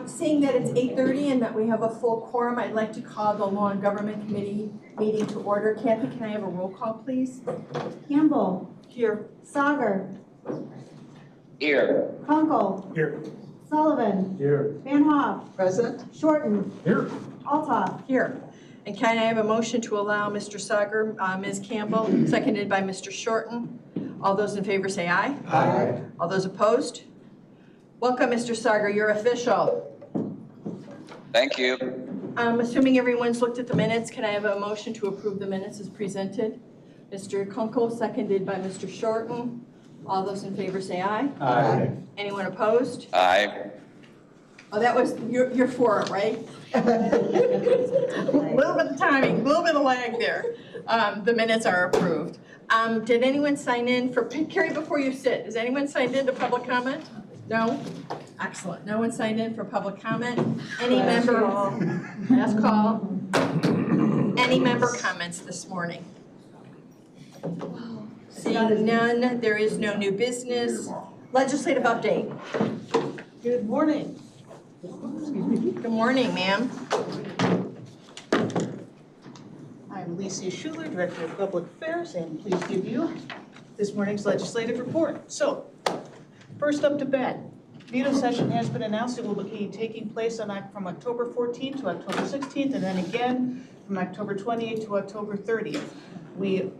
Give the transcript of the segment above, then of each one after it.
Seeing that it's 8:30 and that we have a full quorum, I'd like to call the Law and Government Committee meeting to order. Kathy, can I have a roll call, please? Campbell. Here. Sauger. Here. Kunkel. Here. Sullivan. Here. Van Hoff. Present. Shorten. Here. Altoff. Here. And can I have a motion to allow Mr. Sauger, Ms. Campbell, seconded by Mr. Shorten? All those in favor say aye. Aye. All those opposed? Welcome, Mr. Sauger, you're official. Thank you. Assuming everyone's looked at the minutes, can I have a motion to approve the minutes as presented? Mr. Kunkel, seconded by Mr. Shorten. All those in favor say aye. Aye. Anyone opposed? Aye. Oh, that was, you're for it, right? A little bit of timing, a little bit of lag there. The minutes are approved. Did anyone sign in for, Carrie, before you sit, is anyone signed in to public comment? No? Excellent. No one signed in for public comment? Any member? Last call. Any member comments this morning? Seeing none, there is no new business. Legislative update. Good morning. Good morning, ma'am. I'm Lisa Schuler, Director of Public Affairs, and please give you this morning's legislative report. So, first up to bat, veto session has been announced. It will be taking place from October 14th to October 16th, and then again from October 28th to October 30th. We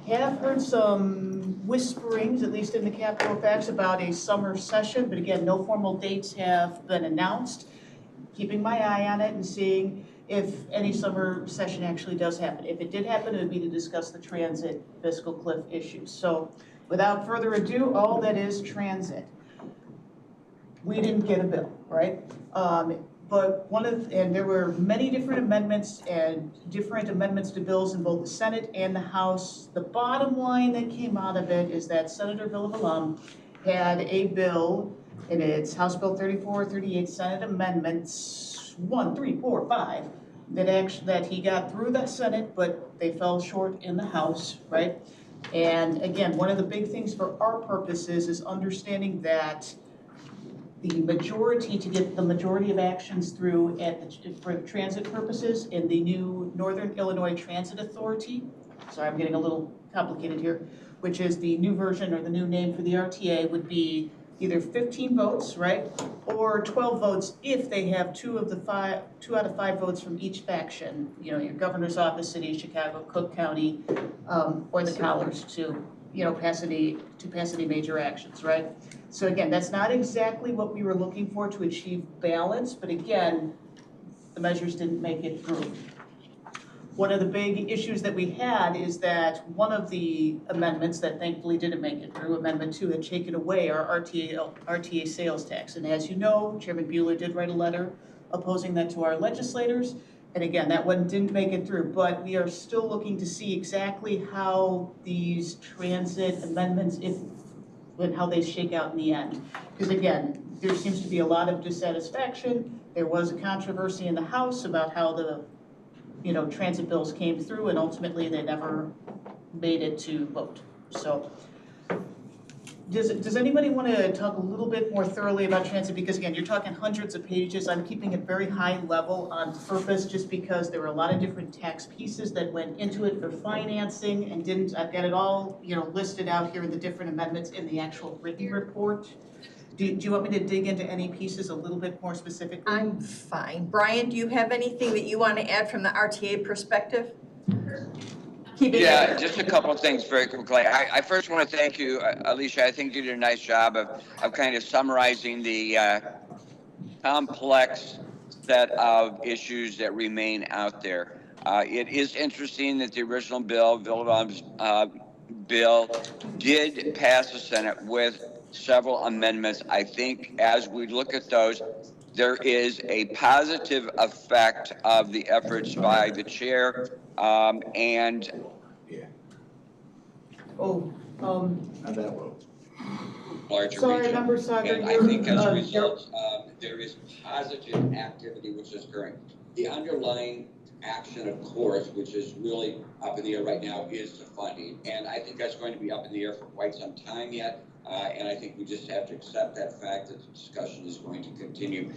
have heard some whisperings, at least in the Capitol Facts, about a summer session, but again, no formal dates have been announced. Keeping my eye on it and seeing if any summer session actually does happen. If it did happen, it would be to discuss the transit fiscal cliff issues. So without further ado, all that is transit. We didn't get a bill, right? But and there were many different amendments to bills in both the Senate and the House. The bottom line that came out of it is that Senator Villabalum had a bill, and it's House Bill 3438, Senate Amendments 1, 3, 4, 5, that he got through the Senate, but they fell short in the House, right? And again, one of the big things for our purposes is understanding that the majority, to get the majority of actions through for transit purposes in the new Northern Illinois Transit Authority, sorry, I'm getting a little complicated here, which is the new version or the new name for the RTA, would be either 15 votes, right, or 12 votes if they have 2 out of 5 votes from each faction. You know, your governor's office, city of Chicago, Cook County, or the college to pass any major actions, right? So again, that's not exactly what we were looking for to achieve balance, but again, the measures didn't make it through. One of the big issues that we had is that one of the amendments that thankfully didn't make it through, Amendment 2, had taken away our RTA sales tax. And as you know, Chairman Bueller did write a letter opposing that to our legislators. And again, that one didn't make it through, but we are still looking to see exactly how these transit amendments, and how they shake out in the end. Because again, there seems to be a lot of dissatisfaction. There was a controversy in the House about how the transit bills came through, and ultimately they never made it to vote. So does anybody want to talk a little bit more thoroughly about transit? Because again, you're talking hundreds of pages. I'm keeping it very high level on purpose, just because there were a lot of different tax pieces that went into it for financing, and I've got it all listed out here in the different amendments in the actual written report. Do you want me to dig into any pieces a little bit more specifically? I'm fine. Brian, do you have anything that you want to add from the RTA perspective? Yeah, just a couple of things very quickly. I first want to thank you, Alicia. I think you did a nice job of kind of summarizing the complex set of issues that remain out there. It is interesting that the original bill, Villabalum's bill, did pass the Senate with several amendments. I think as we look at those, there is a positive effect of the efforts by the chair and larger sorry, region. Member Sauger, And I think as a result, there is positive activity which is occurring. The underlying action, of course, which is really up in the air right now, is the funding. And I think that's going to be up in the air for quite some time yet. And I think we just have to accept that fact that the discussion is going to continue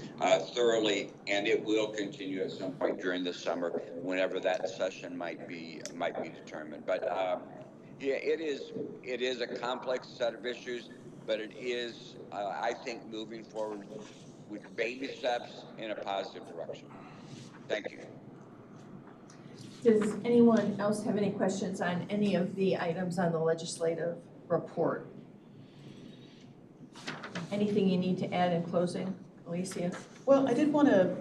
thoroughly, and it will continue at some point during the summer, whenever that session might be determined. But yeah, it is a complex set of issues, but it is, I think, moving forward with baby steps in a positive direction. Thank you. Does anyone else have any questions on any of the items on the legislative report? Anything you need to add in closing, Alicia? Well, I did want to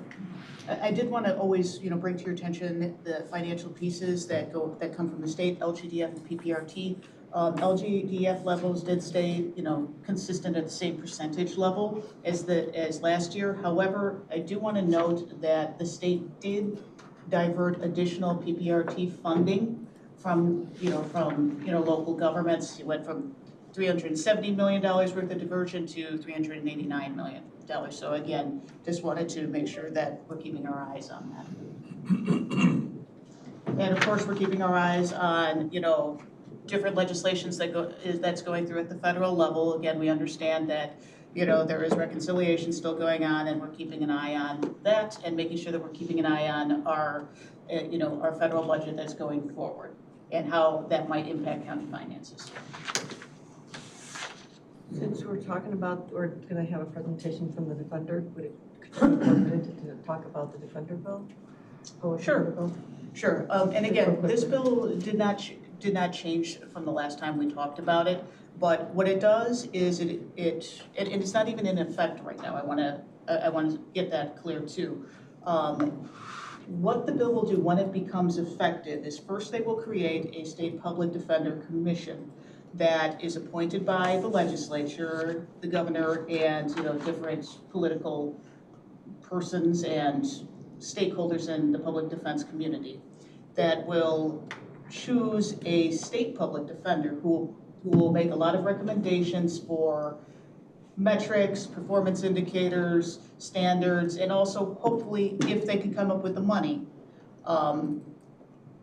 always, bring to your attention the financial pieces that come from the state, LGDF and PPRT. LGDF levels did stay, consistent at the same percentage level as last year. However, I do want to note that the state did divert additional PPRT funding from local governments. It went from $370 million worth of diversion to $389 million. So again, just wanted to make sure that we're keeping our eyes on that. And of course, we're keeping our eyes on, different legislations that's going through at the federal level. Again, we understand that, there is reconciliation still going on, and we're keeping an eye on that and making sure that we're keeping an eye on our federal budget that's going forward and how that might impact county finances. Since we're talking about, we're going to have a presentation from the Defender, could you incorporate it to talk about the Defender bill? Sure. Sure. And again, this bill did not change from the last time we talked about it. But what it does is it's not even in effect right now. I want to get that clear too. What the bill will do when it becomes effective is first they will create a state public defender commission that is appointed by the legislature, the governor, and different political persons and stakeholders in the public defense community that will choose a state public defender who will make a lot of recommendations for metrics, performance indicators, standards, and also hopefully, if they can come up with the money,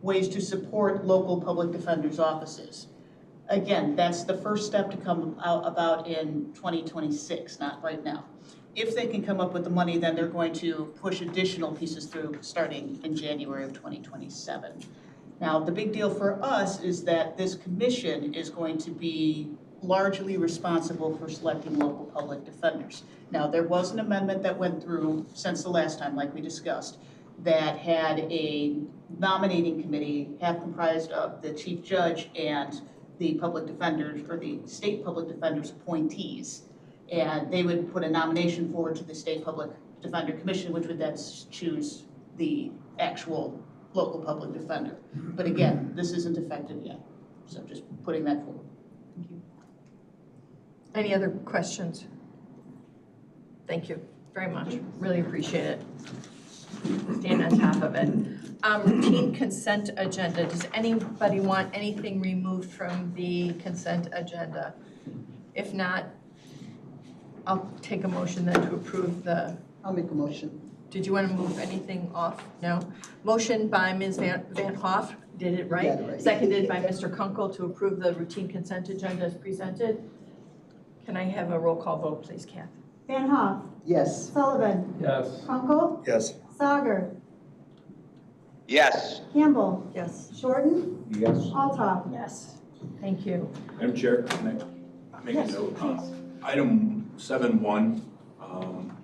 ways to support local public defenders' offices. Again, that's the first step to come out about in 2026, not right now. If they can come up with the money, then they're going to push additional pieces through starting in January of 2027. Now, the big deal for us is that this commission is going to be largely responsible for selecting local public defenders. Now, there was an amendment that went through since the last time, like we discussed, that had a nominating committee half comprised of the chief judge and the public defenders, or the state public defenders appointees. And they would put a nomination forward to the State Public Defender Commission, which would then choose the actual local public defender. But again, this isn't effective yet. So just putting that forward. Thank you. Any other questions? Thank you very much. Really appreciate it. Staying on top of it. Routine consent agenda. Does anybody want anything removed from the consent agenda? If not, I'll take a motion then to approve the. I'll make a motion. Did you want to move anything off? No. Motion by Ms. Van Hoff, did it right? Yeah, right. Seconded by Mr. Kunkel to approve the routine consent agenda as presented. Can I have a roll call vote, please, Kath? Van Hoff, Yes. Sullivan, Yes. Kunkel, Yes. Sauger, Yes. Campbell, Yes. Shorten, Yes. Altough. Yes. Thank you. Madam Chair, can I make a Yes, note? please. Item 7.1,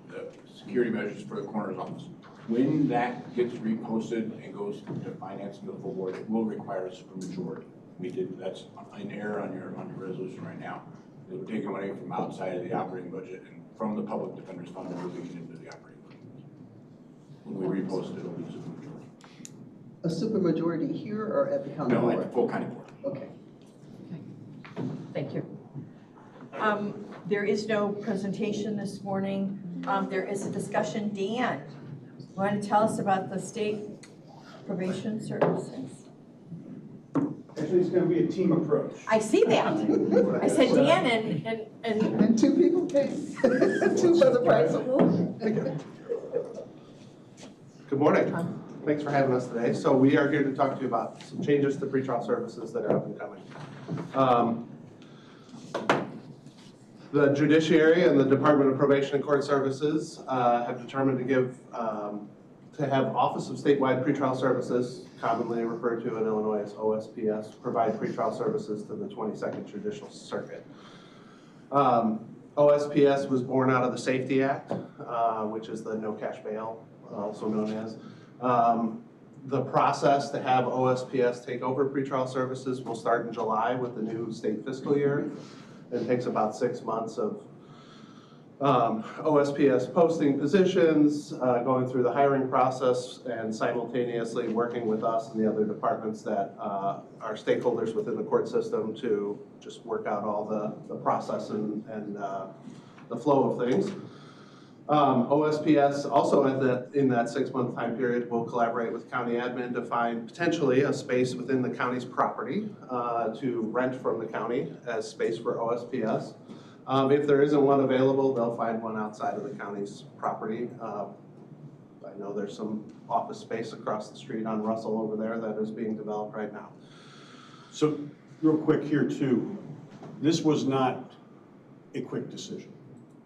the security measures for the coroner's office. When that gets reposted and goes to finance and the full board, it will require a supermajority. That's an error on your resolution right now. It will take money from outside of the operating budget and from the public defender's fund and moving it into the operating budget. When we repost it, it'll be supermajority. A supermajority here or at the county No, board? at full county board. Okay. Thank you. There is no presentation this morning. There is a discussion. Dan, you want to tell us about the state probation services? Actually, it's going to be a team approach. I see that. I said Dan and And two people came. Two for the price of one. Good morning. Thanks for having us today. So we are here to talk to you about some changes to pretrial services that are up and coming. The judiciary and the Department of Probation and Court Services have determined to have Office of Statewide Pretrial Services, commonly referred to in Illinois as OSPS, provide pretrial services to the 22nd Judicial Circuit. OSPS was born out of the Safety Act, which is the no cash bail, also known as. The process to have OSPS take over pretrial services will start in July with the new state fiscal year. It takes about 6 months of OSPS posting positions, going through the hiring process, and simultaneously working with us and the other departments that are stakeholders within the court system to just work out all the process and the flow of things. OSPS also in that 6-month time period will collaborate with county admin to find potentially a space within the county's property to rent from the county as space for OSPS. If there isn't one available, they'll find one outside of the county's property. I know there's some office space across the street on Russell over there that is being developed right now. So real quick here too, this was not a quick decision.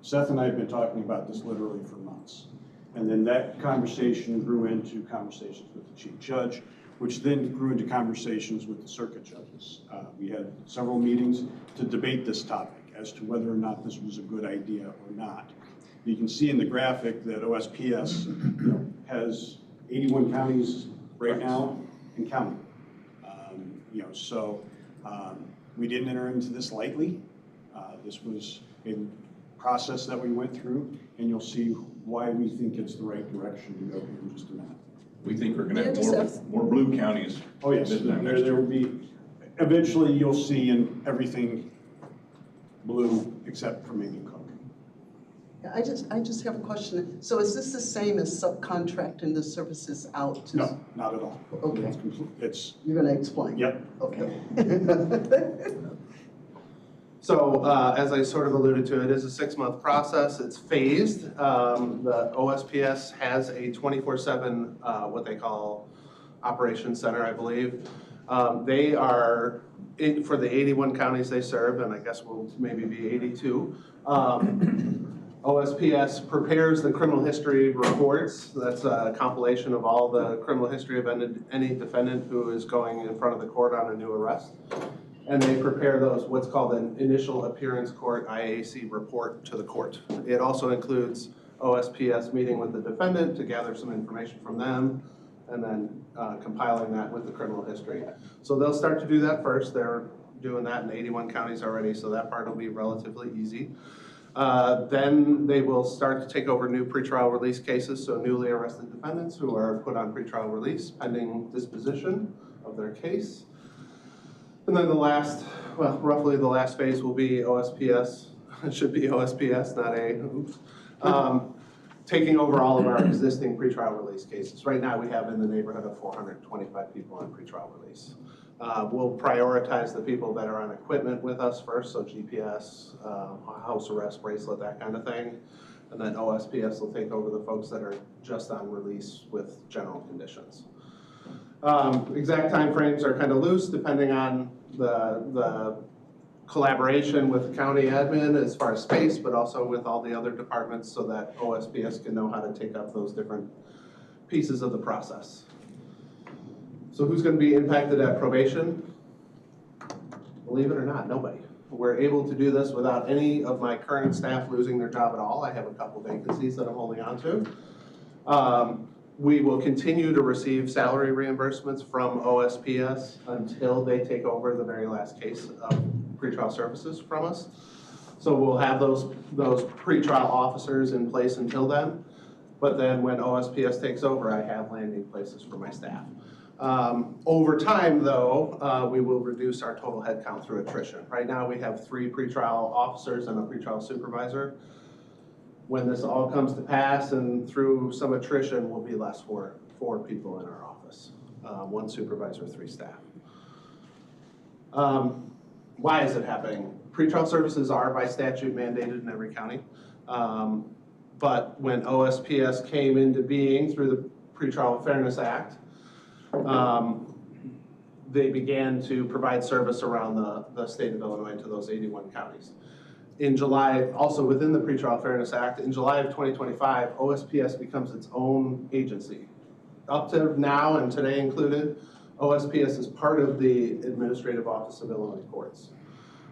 Seth and I have been talking about this literally for months. And then that conversation grew into conversations with the chief judge, which then grew into conversations with the circuit judges. We had several meetings to debate this topic as to whether or not this was a good idea or not. You can see in the graphic that OSPS has 81 counties right now and counting. We didn't enter into this lightly. This was a process that we went through, and you'll see why we think it's the right direction to go here in just a minute. We think we're going to have more blue counties. Oh yes, there will be. Eventually, you'll see in everything blue except for maybe Cook. Yeah, I just have a question. So is this the same as subcontracting the services out to? No, not at all. Okay. It's You're going to explain? Yep. Okay. So as I sort of alluded to, it is a 6-month process. It's phased. The OSPS has a 24/7 what they call operations center, I believe. They are, for the 81 counties they serve, and I guess we'll maybe be 82, OSPS prepares the criminal history reports. That's a compilation of all the criminal history of any defendant who is going in front of the court on a new arrest. And they prepare those, what's called an initial appearance court IAC report to the court. It also includes OSPS meeting with the defendant to gather some information from them, and then compiling that with the criminal history. So they'll start to do that first. They're doing that in 81 counties already, so that part will be relatively easy. Then they will start to take over new pretrial release cases, so newly arrested defendants who are put on pretrial release pending disposition of their case. And then roughly the last phase will be OSPS. It should be OSPS, not taking over all of our existing pretrial release cases. Right now we have in the neighborhood of 425 people on pretrial release. We'll prioritize the people that are on equipment with us first, so GPS, house arrest bracelet, that kind of thing. And then OSPS will take over the folks that are just on release with general conditions. Exact timeframes are kind of loose depending on the collaboration with the county admin as far as space, but also with all the other departments so that OSPS can know how to take up those different pieces of the process. So who's going to be impacted at probation? Believe it or not, nobody. We're able to do this without any of my current staff losing their job at all. I have a couple vacancies that I'm holding on to. We will continue to receive salary reimbursements from OSPS until they take over the very last case of pretrial services from us. So we'll have those pretrial officers in place until then. But then when OSPS takes over, I have landing places for my staff. Over time, though, we will reduce our total headcount through attrition. Right now, we have 3 pretrial officers and a pretrial supervisor. When this all comes to pass and through some attrition, we'll be less for 4 people in our office, 1 supervisor, 3 staff. Why is it happening? Pretrial services are by statute mandated in every county. But when OSPS came into being through the Pretrial Fairness Act, they began to provide service around the state of Illinois to those 81 counties. In July, also within the Pretrial Fairness Act, in July of 2025, OSPS becomes its own agency. Up to now and today included, OSPS is part of the Administrative Office of Illinois Courts.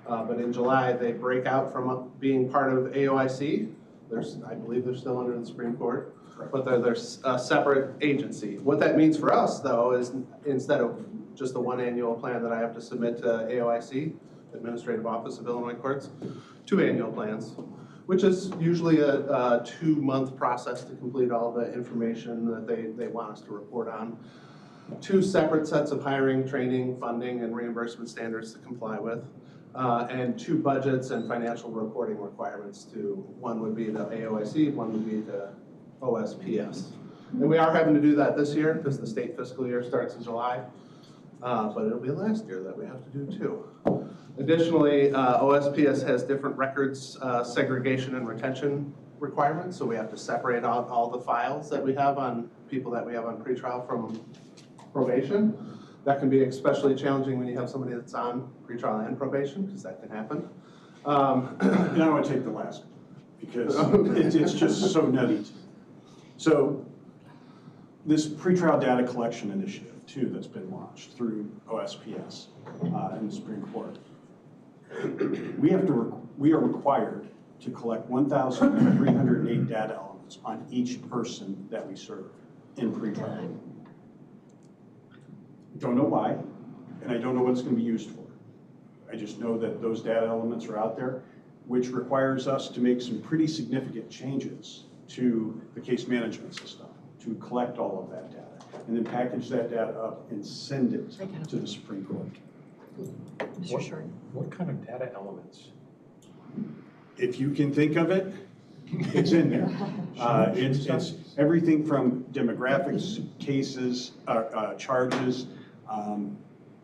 But in July, they break out from being part of AOIC. I believe they're still under the Supreme Court, but they're a separate agency. What that means for us, though, is instead of just the one annual plan that I have to submit to AOIC, Administrative Office of Illinois Courts, 2 annual plans, which is usually a 2-month process to complete all the information that they want us to report on. 2 separate sets of hiring, training, funding, and reimbursement standards to comply with. And 2 budgets and financial reporting requirements one would be to AOIC, one would be to OSPS. And we are having to do that this year because the state fiscal year starts in July, but it'll be last year that we have to do too. Additionally, OSPS has different records segregation and retention requirements, so we have to separate out all the files that we have on people that we have on pretrial from probation. That can be especially challenging when you have somebody that's on pretrial and probation, because that can happen. And I want to take the last one, because it's just so nutty. So this pretrial data collection initiative, too, that's been launched through OSPS and the Supreme Court. We are required to collect 1,308 data elements on each person that we serve in pretrial. Don't know why, and I don't know what it's going to be used for. I just know that those data elements are out there, which requires us to make some pretty significant changes to the case management system to collect all of that data, and then package that data up and send it to the Supreme Court. Mr. Short. What kind of data elements? If you can think of it, it's in there. It's everything from demographics, cases, charges,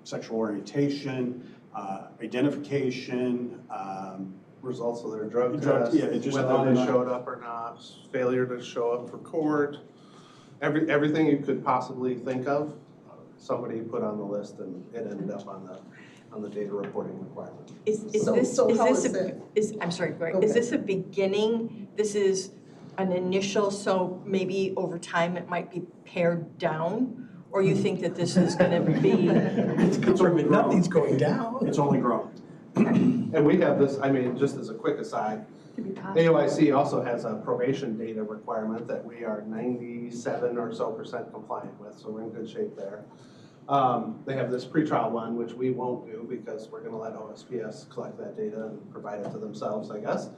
sexual orientation, identification, Results of their drug tests, yeah, just whether they showed up or not, failure to show up for court, everything you could possibly think of, somebody put on the list, and it ended up on the data reporting requirement. I'm sorry, Greg, Okay. is this a beginning? This is an initial, so maybe over time it might be pared down? Or you think that this is gonna be? Nothing's going down. It's only grown. And we have this, I mean, just as a quick aside, AOIC also has a probation data requirement that we are 97% or so compliant with, so we're in good shape there. They have this pretrial one, which we won't do because we're gonna let OSPS collect that data and provide it to themselves, I guess.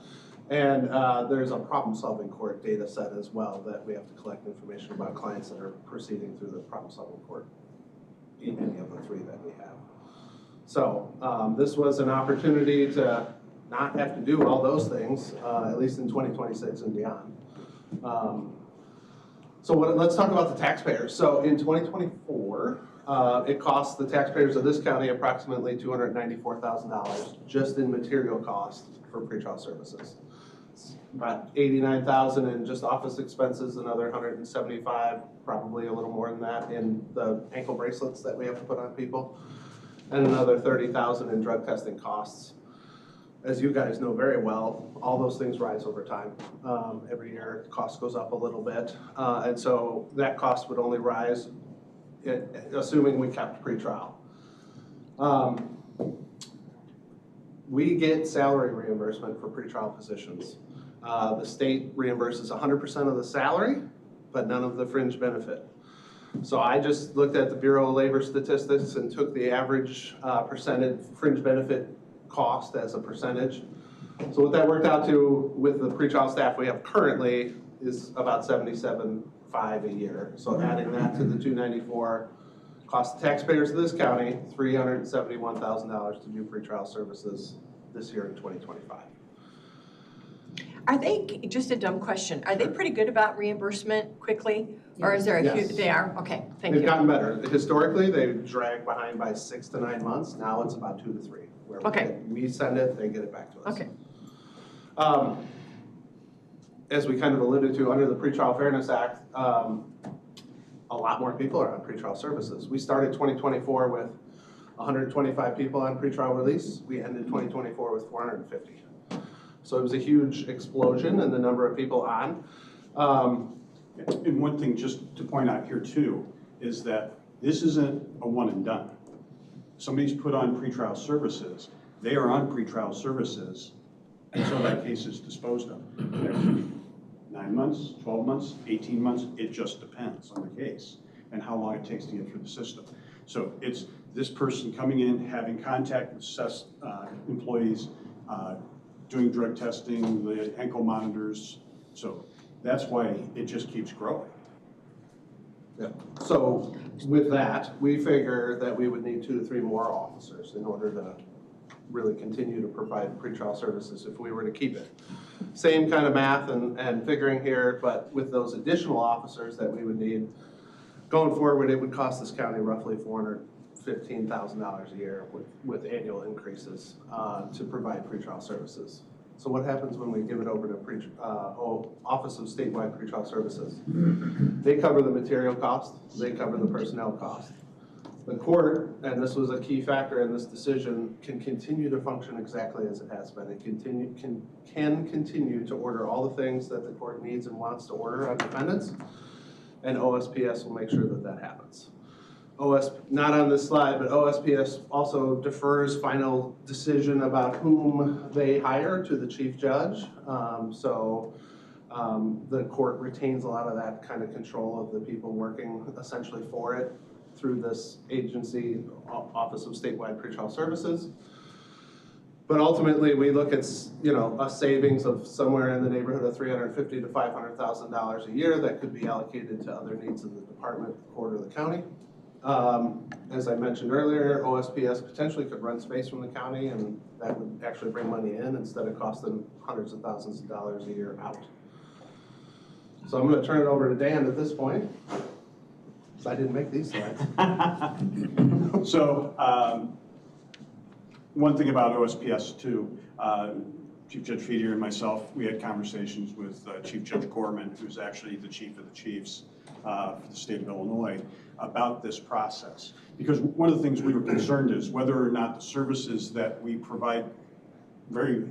And there's a problem-solving court data set as well that we have to collect information about clients that are proceeding through the problem-solving court in any of the 3 that we have. So this was an opportunity to not have to do all those things, at least in 2026 and beyond. Let's talk about the taxpayers. So in 2024, it cost the taxpayers of this county approximately $294,000 just in material costs for pretrial services. About $89,000 in just office expenses, another $175,000, probably a little more than that in the ankle bracelets that we have to put on people, and another $30,000 in drug testing costs. As you guys know very well, all those things rise over time. Every year, cost goes up a little bit, and so that cost would only rise, assuming we kept pretrial. We get salary reimbursement for pretrial positions. The state reimburses 100% of the salary, but none of the fringe benefit. So I just looked at the Bureau of Labor Statistics and took the average percentage fringe benefit cost as a percentage. So what that worked out to with the pretrial staff we have currently is about $77,500 a year. So adding that to the $294 cost the taxpayers of this county $371,000 to do pretrial services this year in 2025. Are they, just a dumb question, are they pretty good about reimbursement quickly? Or is there a huge, Yes. they are? Okay, thank you. They've gotten better. Historically, they dragged behind by 6 to 9 months. Now it's about 2 to 3. Where we send it, they get it back to us. Okay. As we kind of alluded to, under the Pretrial Fairness Act, a lot more people are on pretrial services. We started 2024 with 125 people on pretrial release. We ended 2024 with 450. So it was a huge explosion in the number of people on. And one thing just to point out here too, is that this isn't a one and done. Somebody's put on pretrial services, they are on pretrial services until that case is disposed of. That could be 9 months, 12 months, 18 months, it just depends on the case and how long it takes to get through the system. So it's this person coming in, having contact with employees, doing drug testing, the ankle monitors. So that's why it just keeps growing. Yeah. So with that, we figure that we would need 2 to 3 more officers in order to really continue to provide pretrial services if we were to keep it. Same kind of math and figuring here, but with those additional officers that we would need, going forward, it would cost this county roughly $415,000 a year with annual increases to provide pretrial services. So what happens when we give it over to Office of Statewide Pretrial Services? They cover the material cost, they cover the personnel cost. The court, and this was a key factor in this decision, can continue to function exactly as it has been. It can continue to order all the things that the court needs and wants to order on defendants, and OSPS will make sure that that happens. Not on this slide, but OSPS also defers final decision about whom they hire to the chief judge. The court retains a lot of that kind of control of the people working essentially for it through this agency, Office of Statewide Pretrial Services. But ultimately, we look at a savings of somewhere in the neighborhood of $350,000 to $500,000 a year that could be allocated to other needs of the department, the court, or the county. As I mentioned earlier, OSPS potentially could rent space from the county, and that would actually bring money in instead of costing hundreds of thousands of dollars a year out. So I'm going to turn it over to Dan at this point, because I didn't make these slides. So one thing about OSPS too, Chief Judge Feedier and myself, we had conversations with Chief Judge Gorman, who's actually the chief of the chiefs for the state of Illinois, about this process. Because one of the things we were concerned is whether or not the services that we provide, very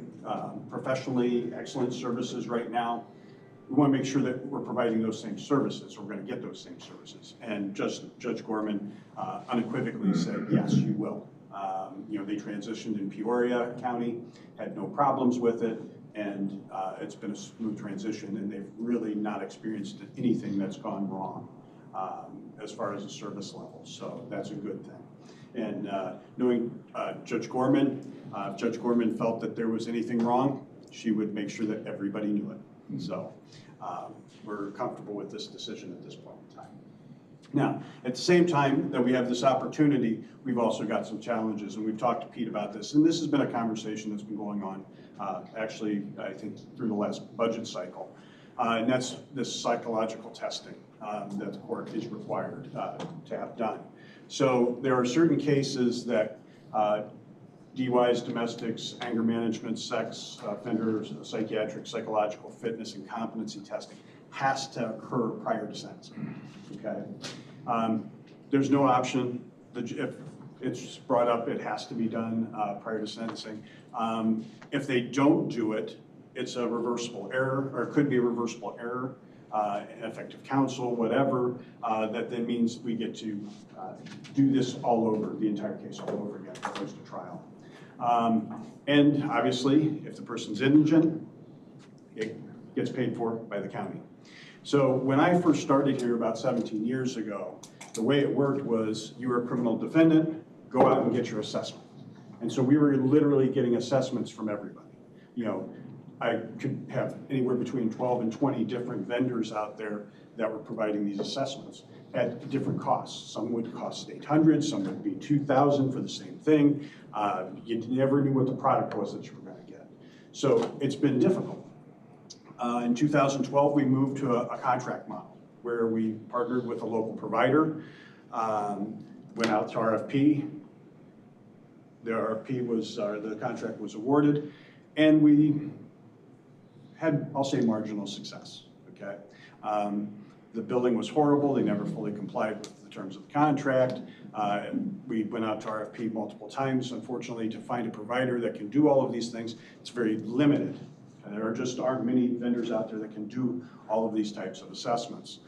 professionally excellent services right now, we want to make sure that we're providing those same services, or we're going to get those same services. And Judge Gorman unequivocally said, yes, you will. They transitioned in Peoria County, had no problems with it, and it's been a smooth transition, and they've really not experienced anything that's gone wrong as far as the service level. So that's a good thing. And knowing Judge Gorman, if Judge Gorman felt that there was anything wrong, she would make sure that everybody knew it. So we're comfortable with this decision at this point in time. Now, at the same time that we have this opportunity, we've also got some challenges, and we've talked to Pete about this, and this has been a conversation that's been going on actually, I think, through the last budget cycle, and that's this psychological testing that the court is required to have done. So there are certain cases that DUIs, domestics, anger management, sex offenders, psychiatric, psychological fitness, and competency testing has to occur prior to sentencing, okay? There's no option. If it's brought up, it has to be done prior to sentencing. If they don't do it, it's a reversible error, or it could be a reversible error, effective counsel, whatever, that then means we get to do this all over, the entire case all over again, as opposed to trial. And obviously, if the person's indigent, it gets paid for by the county. So when I first started here about 17 years ago, the way it worked was you were a criminal defendant, go out and get your assessment. And so we were literally getting assessments from everybody. I could have anywhere between 12 and 20 different vendors out there that were providing these assessments at different costs. Some would cost $800, some would be $2,000 for the same thing. You never knew what the product was that you were going to get. So it's been difficult. In 2012, we moved to a contract model where we partnered with a local provider, went out to RFP. The contract was awarded, and we had, I'll say, marginal success, okay? The billing was horrible, they never fully complied with the terms of the contract. We went out to RFP multiple times, unfortunately, to find a provider that can do all of these things. It's very limited. And there just aren't many vendors out there that can do all of these types of assessments.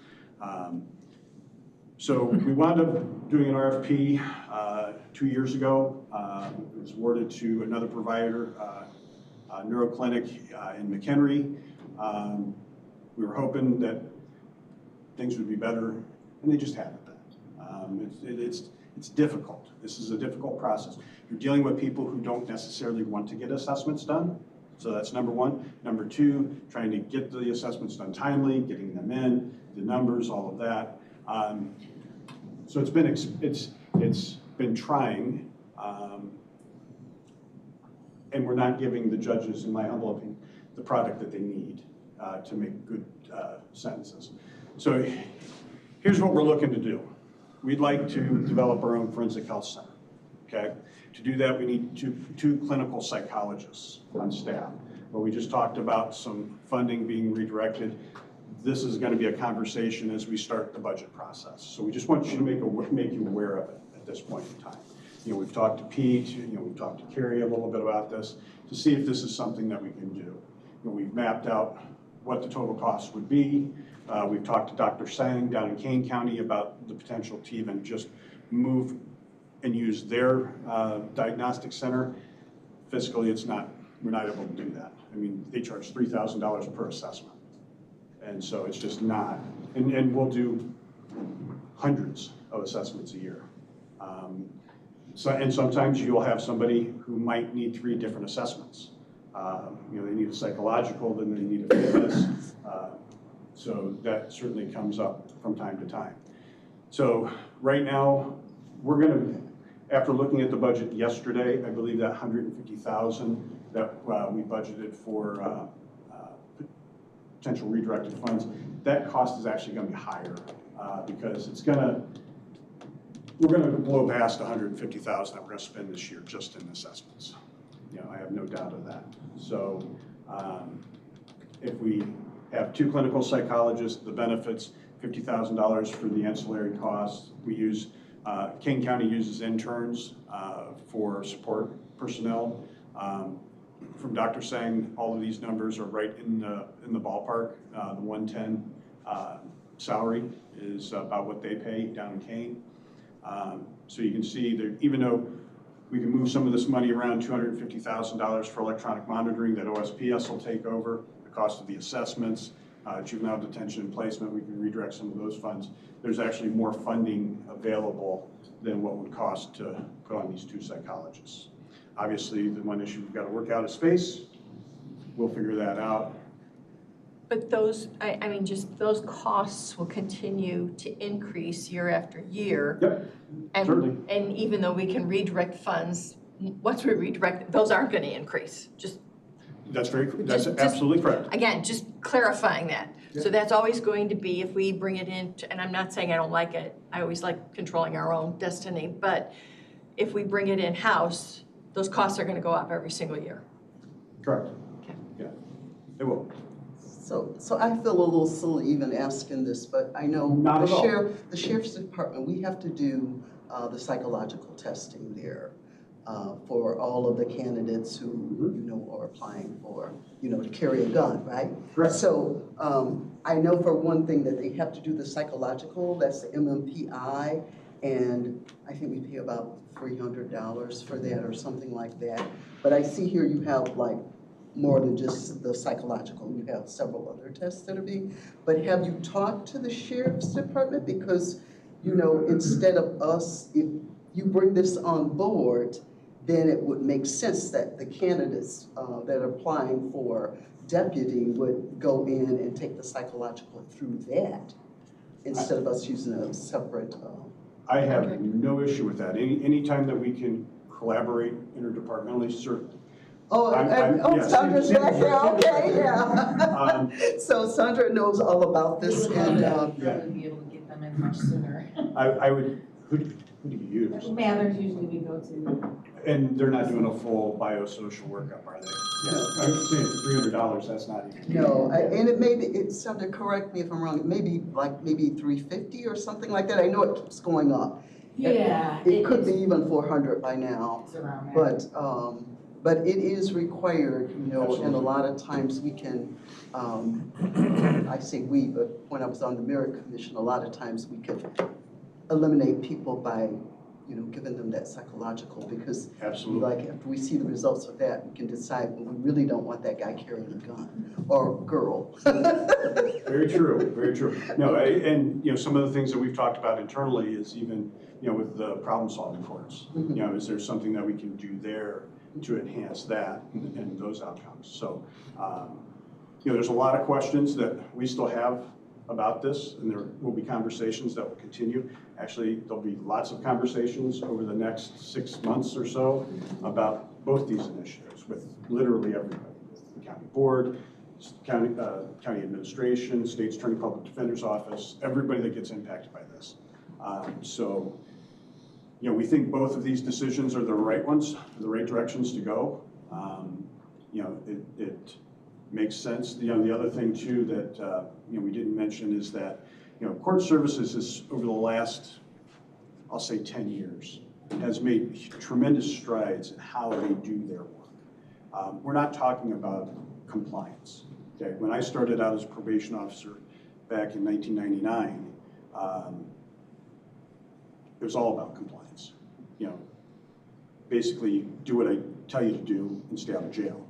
So we wound up doing an RFP 2 years ago. It was awarded to another provider, Neuroclinic in McHenry. We were hoping that things would be better, and they just haven't been. It's difficult. This is a difficult process. You're dealing with people who don't necessarily want to get assessments done. So that's number one. Number two, trying to get the assessments done timely, getting them in, the numbers, all of that. So it's been trying, and we're not giving the judges, in my humble opinion, the product that they need to make good sentences. So here's what we're looking to do. We'd like to develop our own forensic health center, okay? To do that, we need two clinical psychologists on staff. But we just talked about some funding being redirected. This is going to be a conversation as we start the budget process. So we just want you to make you aware of it at this point in time. We've talked to Pete, we've talked to Carrie a little bit about this to see if this is something that we can do. We've mapped out what the total cost would be. We've talked to Dr. Sang down in Kane County about the potential to even just move and use their diagnostic center. Fiscally, we're not able to do that. I mean, they charge $3,000 per assessment. And so it's just not, and we'll do hundreds of assessments a year. And sometimes you'll have somebody who might need 3 different assessments. They need a psychological, then they need a fitness. So that certainly comes up from time to time. So right now, we're gonna, after looking at the budget yesterday, I believe that $150,000 that we budgeted for potential redirected funds, that cost is actually gonna be higher because we're gonna blow past $150,000 that we're gonna spend this year just in assessments. I have no doubt of that. So if we have 2 clinical psychologists, the benefits, $50,000 for the ancillary costs. We use, Kane County uses interns for support personnel. From Dr. Sang, all of these numbers are right in the ballpark. The 110 salary is about what they pay down in Kane. So you can see that even though we can move some of this money around, $250,000 for electronic monitoring that OSPS will take over, the cost of the assessments, juvenile detention and placement, we can redirect some of those funds. There's actually more funding available than what would cost to put on these 2 psychologists. Obviously, the one issue we've got to work out is space. We'll figure that out. But those, I mean, just those costs will continue to increase year after year. Yep, certainly. And even though we can redirect funds, once we redirect, those aren't going to increase. That's absolutely correct. Again, just clarifying that. Yeah. So that's always going to be, if we bring it in, and I'm not saying I don't like it, I always like controlling our own destiny, but if we bring it in-house, those costs are going to go up every single year. Correct. Okay. Yeah, they will. So I feel a little silly even asking this, but I know the sheriff's department, we have to do the psychological testing there for all of the candidates who are applying for to carry a gun, right? Correct. So I know for one thing that they have to do the psychological, that's the MMPI, and I think we pay about $300 for that or something like that. But I see here you have like more than just the psychological, you have several other tests that are being, but have you talked to the sheriff's department? Because, instead of us, if you bring this on board, then it would make sense that the candidates that are applying for deputy would go in and take the psychological through that, instead of us using a separate. I have no issue with that. Anytime that we can collaborate interdepartmentally, certainly. Yes. Sandra's back there, okay, yeah. So Sandra knows all about this, and Probably be able to get them in much sooner. I would who do you use? Matters usually we go to. And they're not doing a full biosocial workup, are they? Yeah, I'm saying $300, that's not even. No, and it may be, it's something, correct me if I'm wrong, it may be like maybe $350 or something like that. I know it keeps going up. Yeah. It could be even $400 by now. It's around there. But it is required, you know, and Absolutely. a lot of times we can, I say we, but when I was on the Merit Commission, a lot of times we could eliminate people by, you know, giving them that psychological, because Absolutely. like after we see the results of that, we can decide, well, we really don't want that guy carrying a gun or girl. Very true, very true. No, and, you know, some of the things that we've talked about internally is even, you know, with the problem-solving course. You know, is there something that we can do there to enhance that and those outcomes? So, you know, there's a lot of questions that we still have about this, and there will be conversations that will continue. Actually, there'll be lots of conversations over the next 6 months or so about both these initiatives with literally everybody, with the county board, county administration, state's attorney, public defender's office, everybody that gets impacted by this. So, you know, we think both of these decisions are the right ones, the right directions to go. You know, it makes sense. You know, the other thing too that you know, we didn't mention is that, you know, court services is over the last, I'll say 10 years, has made tremendous strides in how they do their work. We're not talking about compliance. Okay, when I started out as a probation officer back in 1999, it was all about compliance. You know, basically do what I tell you to do and stay out of jail.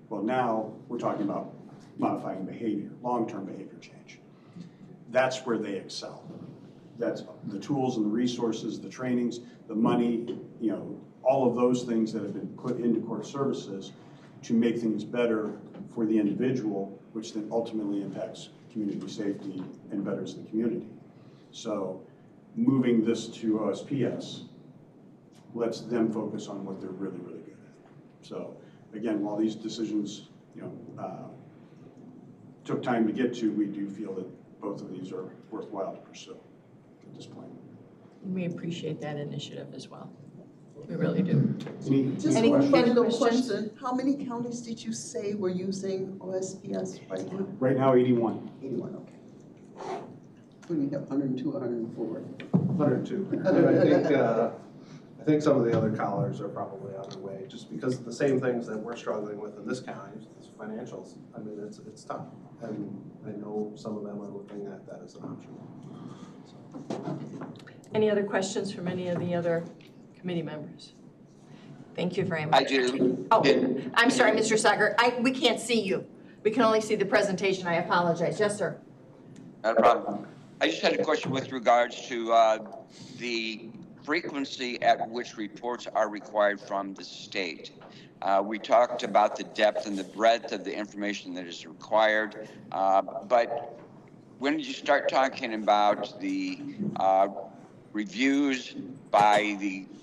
Well, now we're talking about modifying behavior, long-term behavior change. That's where they excel. That's the tools and the resources, the trainings, the money, you know, all of those things that have been put into court services to make things better for the individual, which then ultimately impacts community safety and betters the community. So moving this to OSPS lets them focus on what they're really, really good at. So again, while these decisions, you know, took time to get to, we do feel that both of these are worthwhile to pursue at this point. We appreciate that initiative as well. We really do. Just Any one final questions? question. How many counties did you say were using OSPS right now? Right now, 81. 81, okay. Who do we have, 102, 104? 102. And I think some of the other collars are probably on their way, just because of the same things that we're struggling with in this county, is financials. I mean, it's tough, and I know some of them are looking at that as an option. Any other questions from any of the other committee members? Thank you very much. I do. Oh, I'm sorry, Mr. Sager. We can't see you. We can only see the presentation. I apologize. Yes, sir. Not a problem. I just had a question with regards to the frequency at which reports are required from the state. We talked about the depth and the breadth of the information that is required, but when did you start talking about the reviews by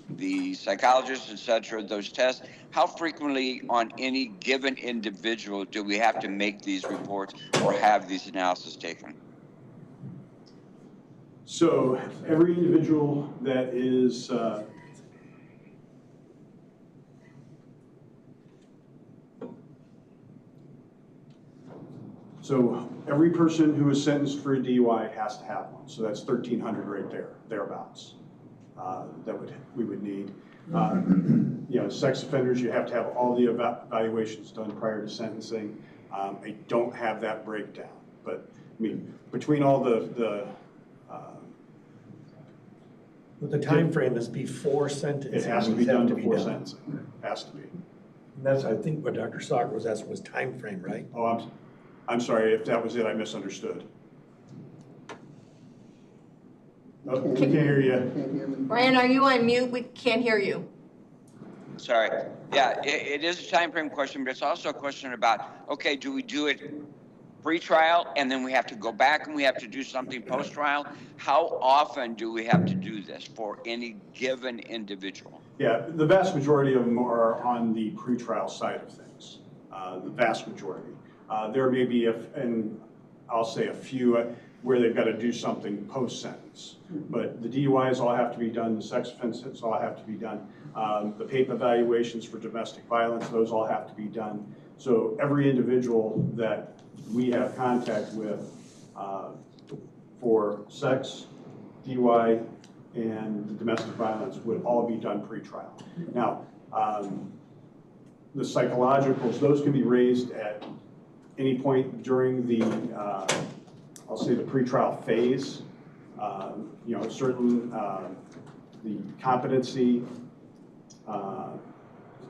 the psychologists, et cetera, those tests? How frequently on any given individual do we have to make these reports or have these analyses taken? So every individual that is so every person who is sentenced for a DUI has to have one. So that's 1,300 right there, thereabouts. We would need. You know, sex offenders, you have to have all the evaluations done prior to sentencing. I don't have that breakdown, but I mean, between all But the time frame is before sentencing. it has to be done before sentencing. It has to be. And that's, I think, what Dr. Sager was asking was time frame, right? Oh, I'm sorry, if that was it, I misunderstood. No, we can't hear you. Can't hear me. Brian, are you on mute? We can't hear you. Sorry. Yeah, it is a time frame question, but it's also a question about, okay, do we do it pre-trial and then we have to go back and we have to do something post-trial? How often do we have to do this for any given individual? Yeah, the vast majority of them are on the pretrial side of things. The vast majority. There may be, and I'll say a few. where they've got to do something post-sentence. But the DUIs all have to be done, the sex offenses all have to be done. The PAPE evaluations for domestic violence, those all have to be done. So every individual that we have contact with for sex, DUI, and the domestic violence would all be done pre-trial. Now, the psychologicals, those can be raised at any point during the, I'll say the pre-trial phase. You know, certain, the competency,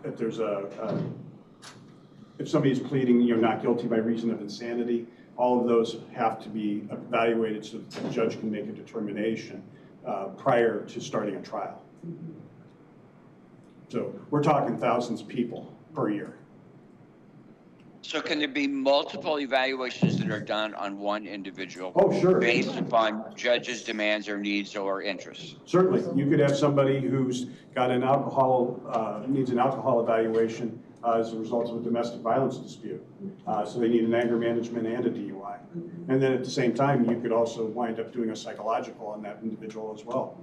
if there's if somebody's pleading, you know, not guilty by reason of insanity, all of those have to be evaluated so that the judge can make a determination prior to starting a trial. So we're talking thousands of people per year. So can there be multiple evaluations that are done on one individual? Oh, sure. Based upon judges' demands or needs or interests? Certainly. You could have somebody who's got an alcohol, needs an alcohol evaluation as a result of a domestic violence dispute. So they need an anger management and a DUI. And then at the same time, you could also wind up doing a psychological on that individual as well.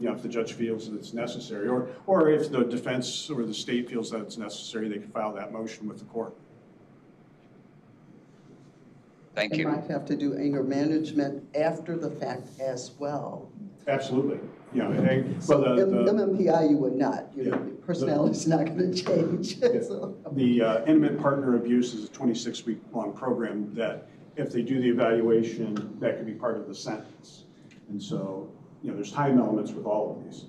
You know, if the judge feels that it's necessary, or if the defense or the state feels that it's necessary, they can file that motion with the court. Thank They you. might have to do anger management after the fact as well. Absolutely. You know, So well, MMPI you would not, you know, Yeah. personnel is not gonna change. So- the intimate partner abuse is a 26-week-long program that if they do the evaluation, that could be part of the sentence. And so, you know, there's time elements with all of these.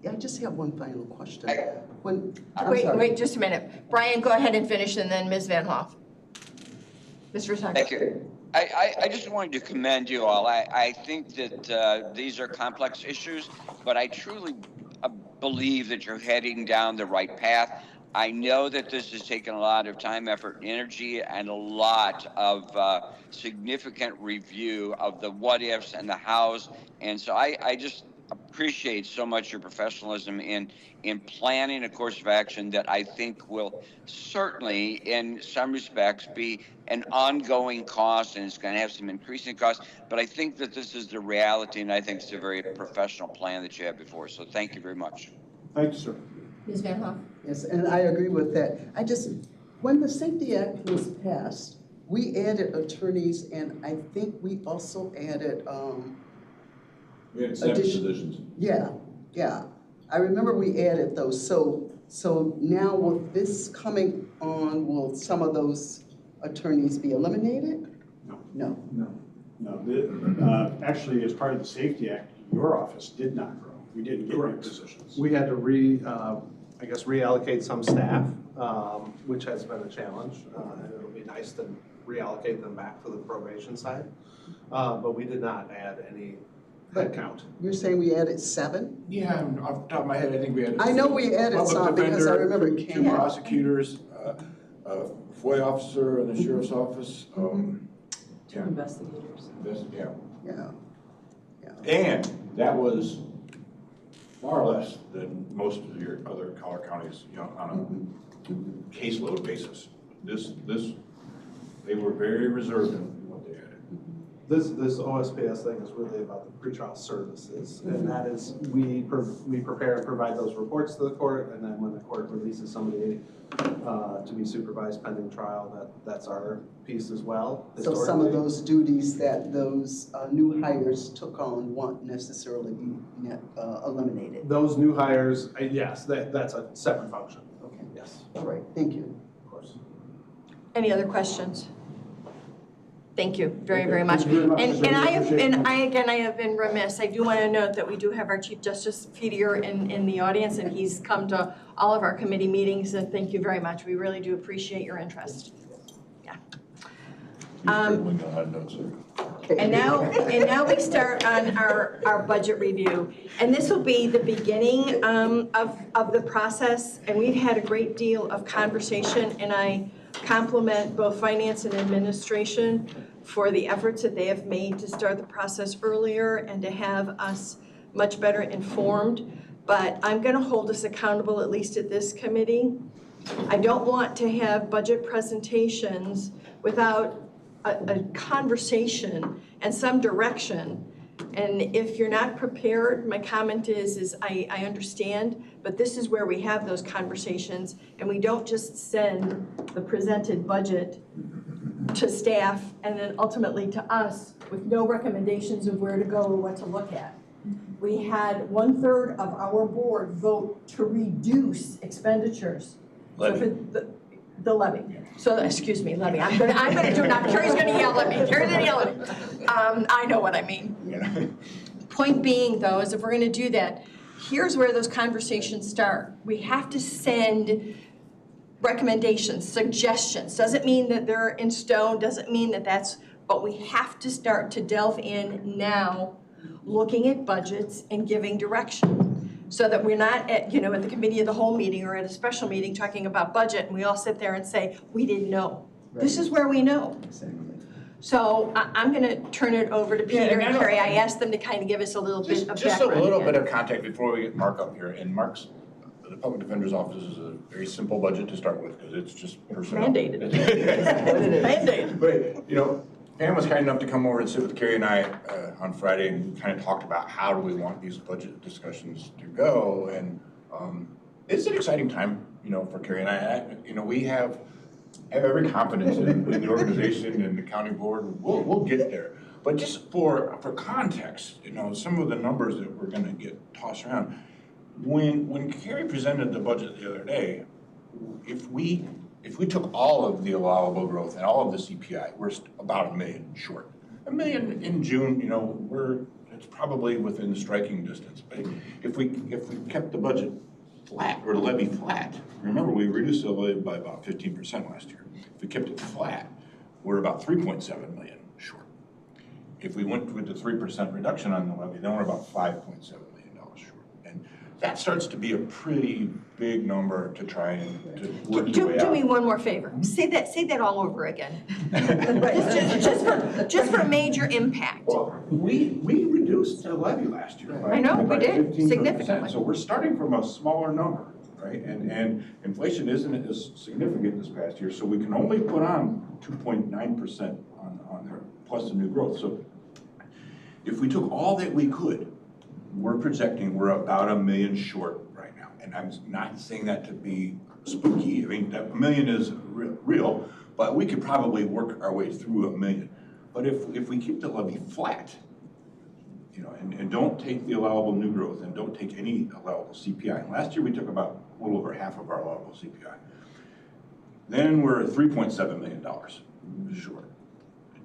Yeah, I just have one final question. I- Wait just a minute. Brian, go ahead and finish, and then Ms. Van Hoff. Mr. Tucker. Thank you. I just wanted to commend you all. I think that these are complex issues, but I truly believe that you're heading down the right path. I know that this has taken a lot of time, effort, and energy, and a lot of significant review of the what ifs and the hows. And so I just appreciate so much your professionalism in planning a course of action that I think will certainly, in some respects, be an ongoing cost, and it's going to have some increasing costs. But I think that this is the reality, and I think it's a very professional plan that you have before. So thank you very much. Thank you, sir. Ms. Van Hoff. Yes, and I agree with that. When the Safety Act was passed, we added attorneys, and I think we also added, We had 7 positions. yeah. I remember we added those. So now with this coming on, will some of those attorneys be eliminated? No. No. Actually, as part of the Safety Act, your office did not grow. We didn't get new positions. We had to reallocate some staff, which has been a challenge. And it'll be nice to reallocate them back to the probation side. But we did not add any headcount. You're saying we added 7? Yeah, off the top of my head, I think we had. I know we added some because I remember it came 2 up. prosecutors, a FOIA officer in the sheriff's office. 2 investigators. Yeah. And that was far less than most of your other Collier counties, you know, on a caseload basis. They were very reserved in what they added. This OSPS thing is really about the pretrial services, and that is, we prepare and provide those reports to the court, and then when the court releases somebody to be supervised pending trial, that's our piece as well. So some of those duties that those new hires took on won't necessarily be eliminated? Those new hires, yes, that's a separate function. Okay, Yes, all right, thank you. of course. Any other questions? Thank you very, very much. Thank you very much. And I Appreciate have been remiss. I do want to note that we do have our Chief Justice Feedier in the audience, and he's come to all of our committee meetings, and thank you very much. We really do appreciate your interest. Yeah. And now we start on our budget review. And this will be the beginning of the process, and we've had a great deal of conversation, and I compliment both finance and administration for the efforts that they have made to start the process earlier and to have us much better informed. But I'm going to hold us accountable, at least at this committee. I don't want to have budget presentations without a conversation and some direction. And if you're not prepared, my comment is I understand, but this is where we have those conversations, and we don't just send the presented budget to staff and then ultimately to us with no recommendations of where to go or what to look at. We had 1/3 of our board vote to reduce expenditures. So for the levy. So, excuse me, levy. I'm gonna do it now. Carrie's gonna yell at me. Carrie's gonna yell at me. I know what I mean. Point being, though, is if we're gonna do that, here's where those conversations start. We have to send recommendations, suggestions. Doesn't mean that they're in stone, doesn't mean that that's, but we have to start to delve in now, looking at budgets and giving direction. So that we're not at, at the committee of the whole meeting or at a special meeting talking about budget and we all sit there and say, we didn't know. Right. This is where we know. Exactly. So I'm gonna turn it over to Peter and Carrie. I asked them to kind of give us a little bit of background. Just a little bit of context before we get Mark up here. And the Public Defender's Office is a very simple budget to start with because it's just personnel. Mandated. Mandated. But, Pam was kind enough to come over and sit with Carrie and I on Friday, and we kind of talked about how do we want these budget discussions to go. And it's an exciting time, for Carrie and I. We have every confidence in the organization and the county board. We'll get there. But just for context, some of the numbers that we're going to get tossed around. When Carrie presented the budget the other day, if we took all of the allowable growth and all of the CPI, we're about $1 million short. $1 million in June, it's probably within striking distance. But if we kept the budget flat or the levy flat, remember we reduced the levy by about 15% last year. If we kept it flat, we're about $3.7 million short. If we went with the 3% reduction on the levy, then we're about $5.7 million short. And that starts to be a pretty big number to try and to work your way out. Do me one more favor. Say that all over again. just for major impact. Well, we reduced the levy last year. I know, we did, 15%. significantly. So we're starting from a smaller number, right? And inflation isn't as significant this past year, so we can only put on 2.9% on there, plus the new growth. So if we took all that we could, we're projecting we're about $1 million short right now. And I'm not saying that to be spooky. I mean, that $1 million is real, but we could probably work our way through $1 million. But if we keep the levy flat, and don't take the allowable new growth and don't take any allowable CPI. And last year we took about a little over half of our allowable CPI. Then we're at $3.7 million short.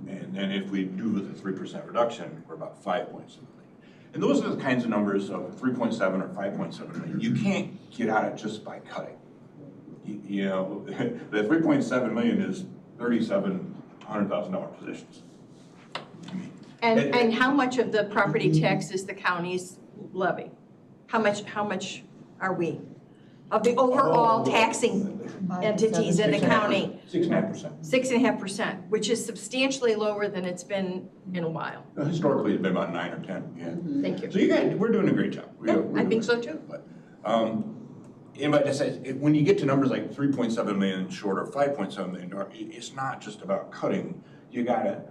And then if we do with a 3% reduction, we're about $5.7 million. And those are the kinds of numbers of 3.7 or 5.7 million. You can't get at it just by cutting. The 3.7 million is $3,700,000 positions. And how much of the property tax is the county's levy? How much are we? Of the overall taxing entities in the county? 6.5%. 6.5%, which is substantially lower than it's been in a while. Historically, it's been about 9 or 10. Yeah. Thank you. So we're doing a great job. I think so too. But when you get to numbers like 3.7 million short or 5.7 million, it's not just about cutting. You gotta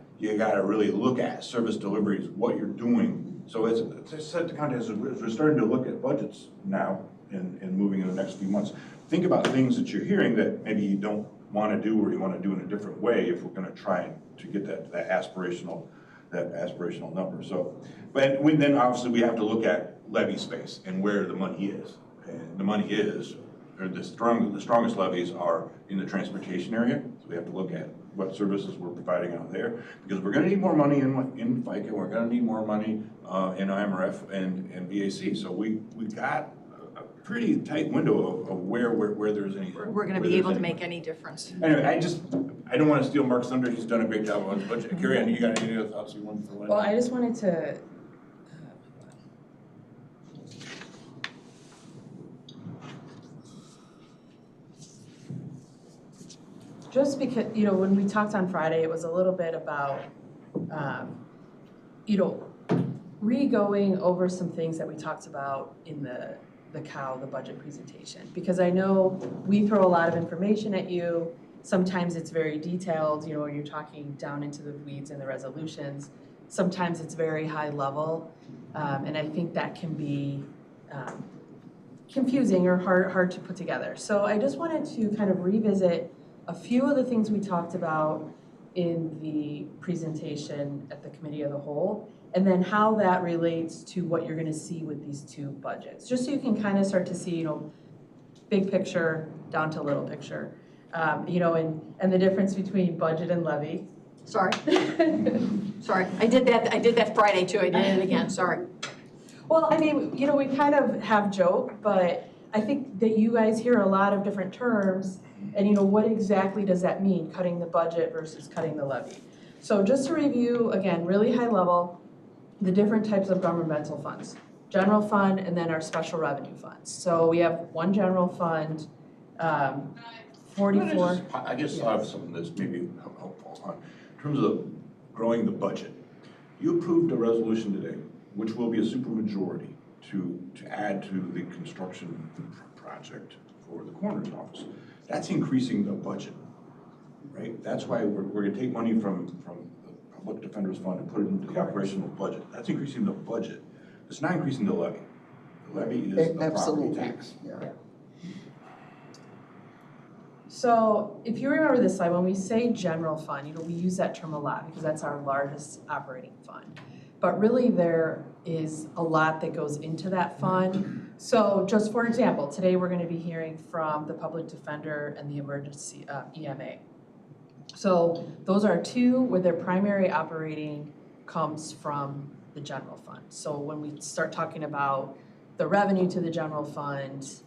really look at service deliveries, what you're doing. So as I said to context, as we're starting to look at budgets now and moving in the next few months, think about things that you're hearing that maybe you don't want to do or you want to do in a different way if we're going to try to get that aspirational number. So, but then obviously we have to look at levy space and where the money is. And the money is, or the strongest levies are in the transportation area. So we have to look at what services we're providing out there, because we're going to need more money in FICA, we're going to need more money in IMRF and VAC. So we've got a pretty tight window of where there's any. We're going to be able to make any difference. Anyway, I don't want to steal Mark's thunder. He's done a great job on his budget. Carrie, you got any other thoughts you want for? Well, I just wanted to. Just because, when we talked on Friday, it was a little bit about, re-going over some things that we talked about in the budget presentation. Because I know we throw a lot of information at you, Sometimes it's very detailed, you know, you're talking down into the weeds and the resolutions. Sometimes it's very high level, and I think that can be confusing or hard to put together. So I just wanted to kind of revisit a few of the things we talked about in the presentation at the committee of the whole, and then how that relates to what you're gonna see with these two budgets. Just so you can kind of start to see, you know, big picture down to little picture. You know, and the difference between budget and levy. Sorry. Sorry, I did that Friday too, I did it again, sorry. Well, I mean, you know, we kind of have joke, but I think that you guys hear a lot of different terms, and you know, what exactly does that mean, cutting the budget versus cutting the levy? So just to review, again, really high level, the different types of governmental funds. General fund and then our special revenue funds. So we have one general fund, 44. I guess I have something that's maybe helpful. In terms of growing the budget, you approved a resolution today, which will be a supermajority to add to the construction project for the coroner's office. That's increasing the budget, right? That's why we're gonna take money from the public defender's fund and put it into the operational budget. That's increasing the budget. It's not increasing the levy. The levy is the property Absolutely. tax. Yeah. So if you remember this slide, when we say general fund, you know, we use that term a lot because that's our largest operating fund. But really there is a lot that goes into that fund. So just for example, today we're gonna be hearing from the public defender and the emergency EMA. So those are two where their primary operating comes from the general fund. So when we start talking about the revenue to the general fund,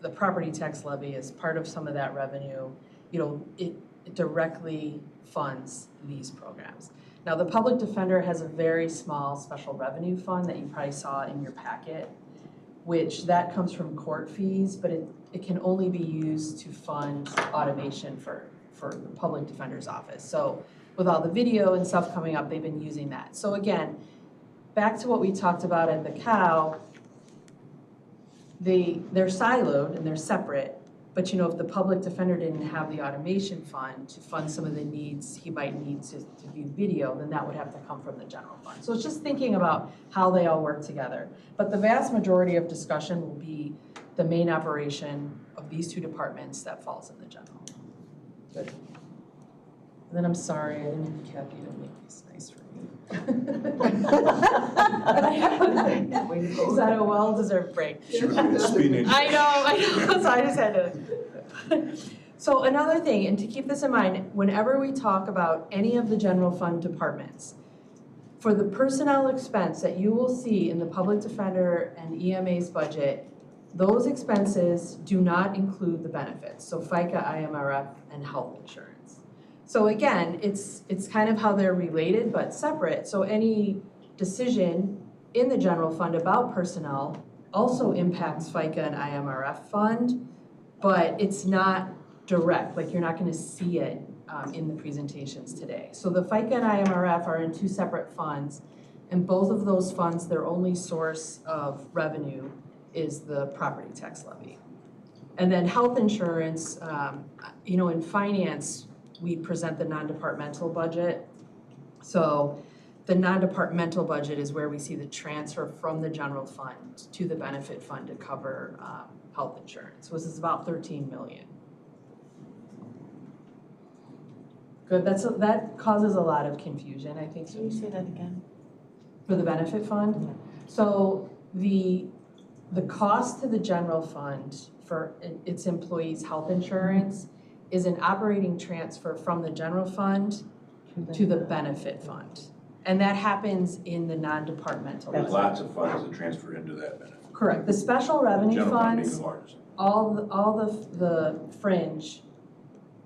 the property tax levy is part of some of that revenue, you know, it directly funds these programs. Now, the public defender has a very small special revenue fund that you probably saw in your packet, which that comes from court fees, but it can only be used to fund automation for the public defender's office. So with all the video and stuff coming up, they've been using that. So again, back to what we talked about at the cow, they're siloed and they're separate, but you know, if the public defender didn't have the automation fund to fund some of the needs he might need to view video, then that would have to come from the general fund. So it's just thinking about how they all work together. But the vast majority of discussion will be the main operation of these two departments that falls in the general. Good. And then I'm sorry, I didn't have Kathy to make these nice for me. Is that a well-deserved break? She was speeding. I know, so I just had to. So another thing, and to keep this in mind, whenever we talk about any of the general fund departments, for the personnel expense that you will see in the public defender and EMA's budget, those expenses do not include the benefits, so FICA, IMRF, and health insurance. So again, it's kind of how they're related but separate, so any decision in the general fund about personnel also impacts FICA and IMRF fund, but it's not direct, like you're not gonna see it in the presentations today. So the FICA and IMRF are in two separate funds, and both of those funds, their only source of revenue is the property tax levy. And then health insurance, you know, in finance, we present the non-departmental budget. So the non-departmental budget is where we see the transfer from the general fund to the benefit fund to cover health insurance, which is about 13 million. Good, that causes a lot of confusion, I think. Can you say that again? For the benefit fund? So the cost to the general fund for its employees' health insurance is an operating transfer from the general fund to the benefit fund. And that happens in the non-departmental. There's lots of funds that transfer into that benefit. Correct. The special revenue General fund being funds, the largest. all the fringe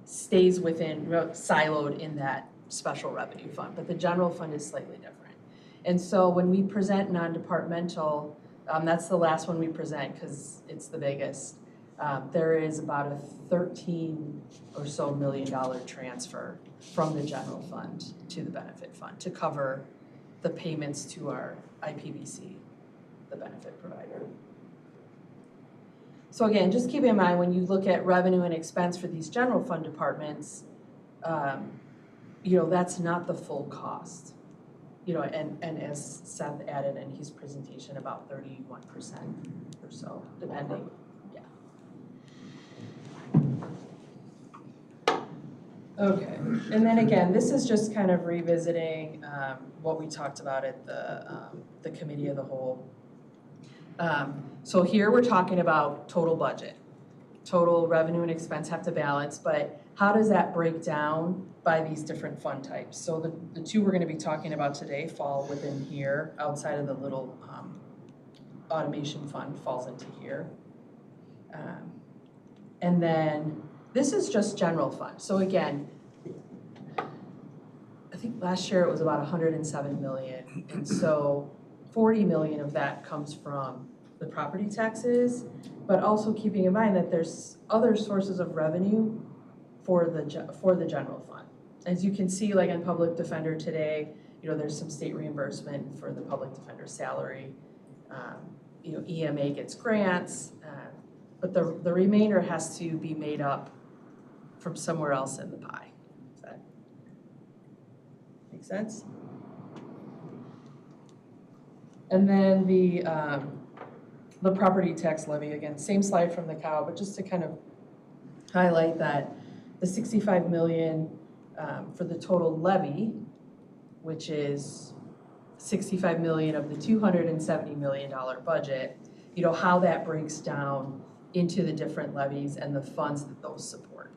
stays within, siloed in that special revenue fund, but the general fund is slightly different. And so when we present non-departmental, that's the last one we present because it's the biggest. There is about a $13 or so million transfer from the general fund to the benefit fund to cover the payments to our IPVC, the benefit provider. So again, just keep in mind, when you look at revenue and expense for these general fund departments, that's not the full cost. And as Seth added in his presentation, about 31% or so, depending, yeah. Okay, and then again, this is just kind of revisiting what we talked about at the committee of the whole. So here we're talking about total budget. Total revenue and expense have to balance, but how does that break down by these different fund types? So the two we're gonna be talking about today fall within here, outside of the little automation fund falls into here. And then this is just general fund. So again, I think last year it was about 107 million. And so 40 million of that comes from the property taxes, but also keeping in mind that there's other sources of revenue for the general fund. As you can see, like in public defender today, there's some state reimbursement for the public defender salary. EMA gets grants, but the remainder has to be made up from somewhere else in the pie. Does that make sense? And then the property tax levy, again, same slide from the cow, but just to kind of highlight that the 65 million for the total levy, which is 65 million of the $270 million budget, how that breaks down into the different levies and the funds that those support.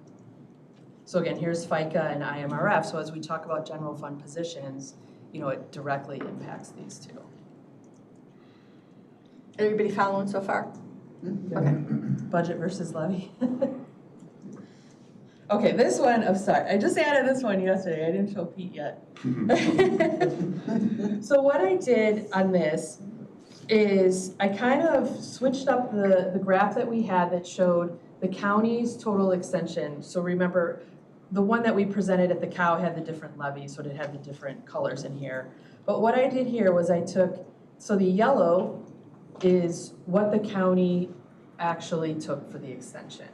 So again, here's FICA and IMRF. So as we talk about general fund positions, it directly impacts these two. Everybody following so far? Okay. Budget versus levy. Okay, this one, I'm sorry, I just added this one yesterday. I didn't show Pete yet. So what I did on this is I kind of switched up the graph that we had that showed the county's total extension. So remember, the one that we presented at the cow had the different levies, so it had the different colors in here. But what I did here was so the yellow is what the county actually took for the extension.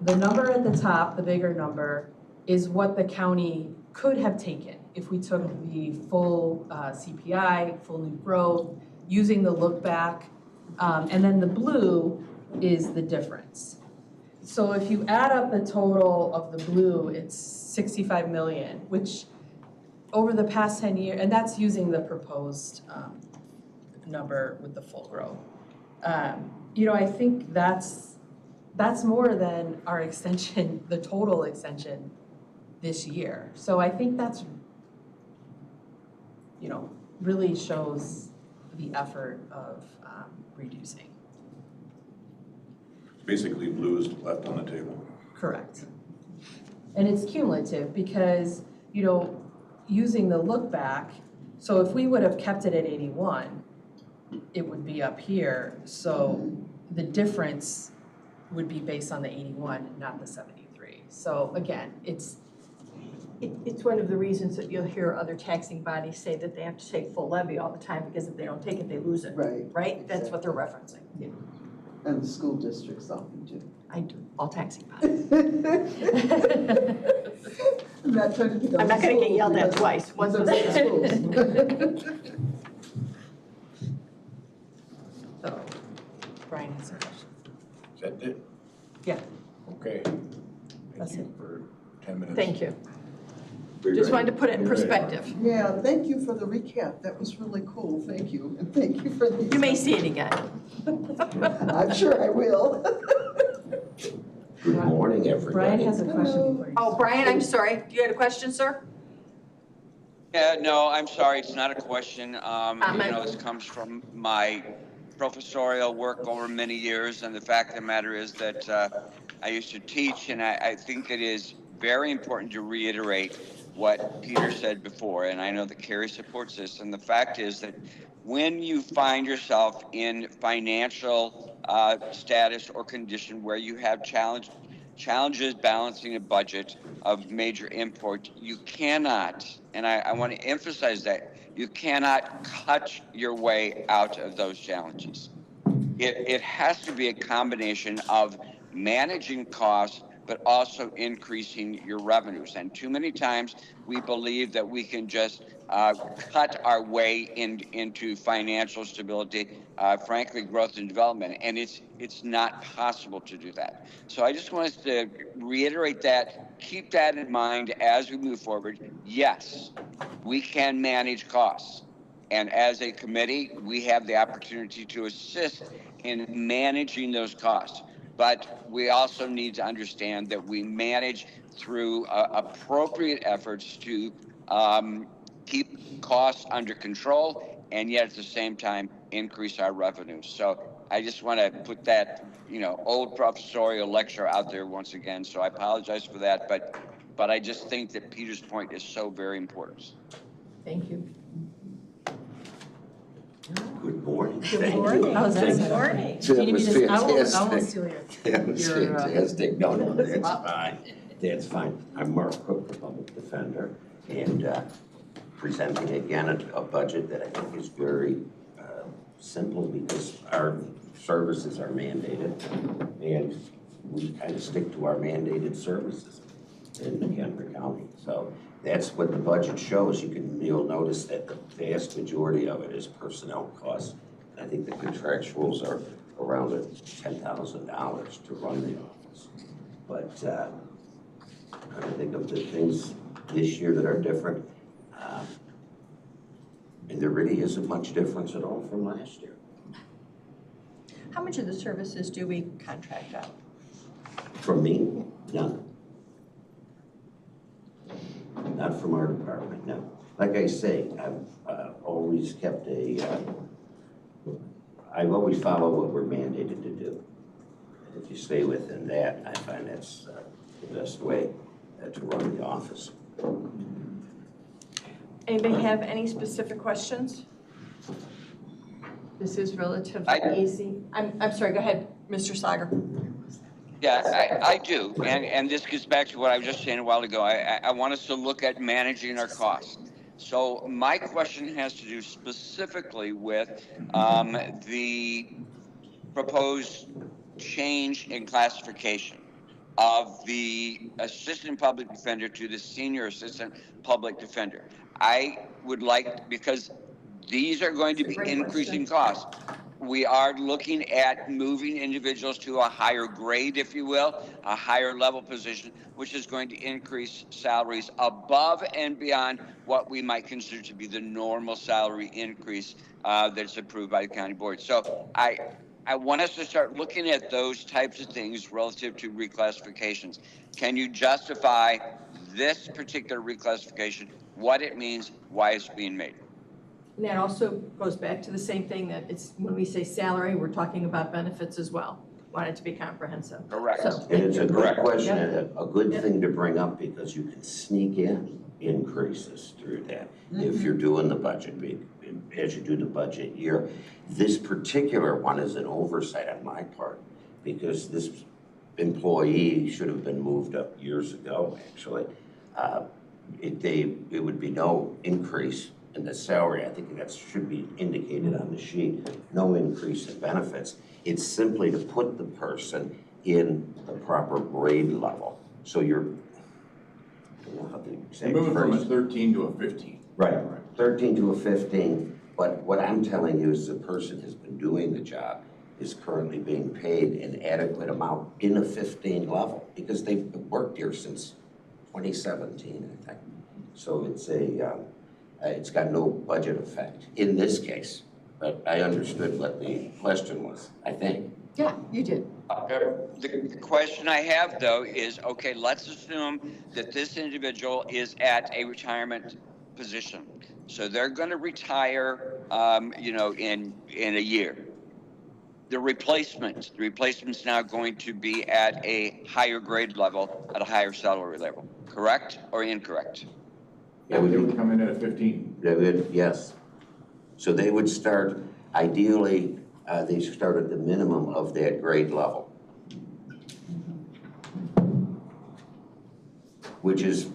The number at the top, the bigger number, is what the county could have taken if we took the full CPI, full new growth, using the look back, and then the blue is the difference. So if you add up the total of the blue, it's 65 million, which over the past 10 years, and that's using the proposed number with the full growth. I think that's more than our extension, the total extension this year. So I think that's, really shows the effort of reducing. Basically, blue is left on the table. Correct. And it's cumulative because, using the look back, so if we would have kept it at 81, it would be up here. So the difference would be based on the 81, not the 73. So again, it's one of the reasons that you'll hear other taxing bodies say that they have to take full levy all the time, because if they don't take it, they lose it. Right. Right? That's what they're referencing. Yeah. And the school districts often do. I do, all taxing bodies. I'm not trying to pick on I'm not gonna get schools yelled at because twice. Once these was are schools. So Brian has a question. Is that it? Yeah. Okay. That's Thank you for 10 minutes. Thank you. Just wanted to put it in perspective. Yeah, thank you for the recap. That was really cool. Thank you. And thank you for these. You may see it again. I'm sure I will. Good morning, everybody. Brian has a question before you. Oh, Brian, I'm sorry. You had a question, sir? Yeah, no, I'm sorry, it's not a question. Comment. This comes from my professorial work over many years, and the fact of the matter is that I used to teach, and I think it is very important to reiterate what Peter said before, and I know that Carrie supports this, and the fact is that when you find yourself in financial status or condition where you have challenges balancing a budget of major import, you cannot, and I want to emphasize that, you cannot cut your way out of those challenges. It has to be a combination of managing costs, but also increasing your revenues. And too many times we believe that we can just cut our way into financial stability, frankly, growth and development. And it's not possible to do that. So I just want us to reiterate that, keep that in mind as we move forward. Yes, we can manage costs. And as a committee, we have the opportunity to assist in managing those costs. But we also need to understand that we manage through appropriate efforts to keep costs under control and yet at the same time increase our revenues. So I just want to put that, old professorial lecture out there once again. So I apologize for that, but I just think that Peter's point is so very important. Thank you. Good morning. Good morning. How's that Thank you. sound? Morning. Do you need me to- I will Fantastic. steal your. That was your, fantastic. No, that's fine. That's fine. I'm Mark Cook, the Public Defender, and presenting again a budget that I think is very simple because our services are mandated, and we kind of stick to our mandated services in McHenry County. So that's what the budget shows. You'll notice that the vast majority of it is personnel costs. I think the contractuals are around $10,000 to run the office. But I think of the things this year that are different, and there really isn't much difference at all from last year. How much of the services do we contract out? From me, none. Not from our department, no. Like I say, I've always kept I've always followed what we're mandated to do. And if you stay within that, I find that's the best way to run the office. Anybody have any specific questions? This is relatively easy. I'm sorry, go ahead, Mr. Sager. Yeah, I do, and this gets back to what I was just saying a while ago. I want us to look at managing our costs. So my question has to do specifically with the proposed change in classification of the assistant public defender to the senior assistant public defender. I would like, because these are going to be increasing costs. We are looking at moving individuals to a higher grade, if you will, a higher level position, which is going to increase salaries above and beyond what we might consider to be the normal salary increase that's approved by the county board. So I want us to start looking at those types of things relative to reclassifications. Can you justify this particular reclassification, what it means, why it's being made? And that also goes back to the same thing that it's, when we say salary, we're talking about benefits as well. Want it to be comprehensive. Correct. So, And it's a good question Yep. and a good thing to bring up because you can sneak in increases through that if you're doing the budget, as you do the budget year. This particular one is an oversight on my part because this employee should have been moved up years ago, actually. It would be no increase in the salary. I think that should be indicated on the sheet. No increase in benefits. It's simply to put the person in the proper grade level. So you're, I don't know how the exact Moving from a phrase. 13 to a 15. Right, 13 to a 15. But what I'm telling you is the person has been doing the job, is currently being paid an adequate amount in a 15 level because they've worked here since 2017, I think. So it's got no budget effect in this case. But I understood what the question was, I think. yeah, you did. The question I have though is, okay, let's assume that this individual is at a retirement position. So they're going to retire, in a year. The replacement's now going to be at a higher grade level, at a higher salary level. Correct or incorrect? Yeah, They would come in at a 15. Yes. So they would start, ideally, they start at the minimum of that grade level, which is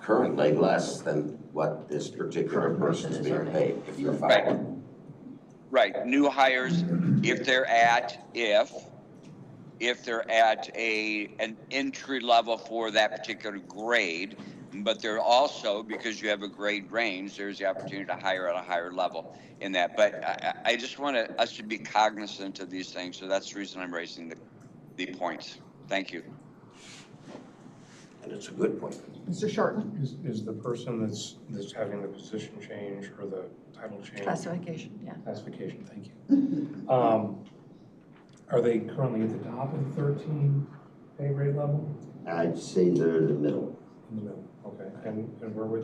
currently less than what this particular person is being paid, if you're following. Right, new hires, if they're at an entry level for that particular grade, but they're also, because you have a grade range, there's the opportunity to hire at a higher level in that. But I just want us to be cognizant of these things, so that's the reason I'm raising the points. Thank you. And it's a good point. Mr. Shorten? Is the person that's having the position change or the title change? Classification, yeah. Classification, thank you. Are they currently at the top of the 13 pay grade level? I'd say they're in the middle. In the middle, okay. And where would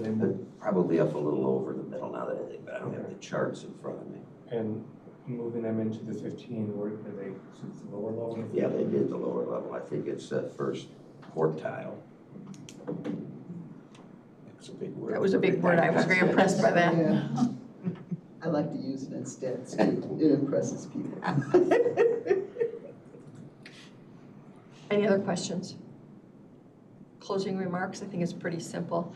they move? Probably up a little over the middle now that I think, but I don't have the charts in front of me. And moving them into the 15, where are they, the lower level? Yeah, they did the lower level. I think it's first quartile. It's a big word. That was a big word. I was very impressed by that. Yeah. I like to use it instead. It impresses people. Any other questions? Closing remarks? I think it's pretty simple.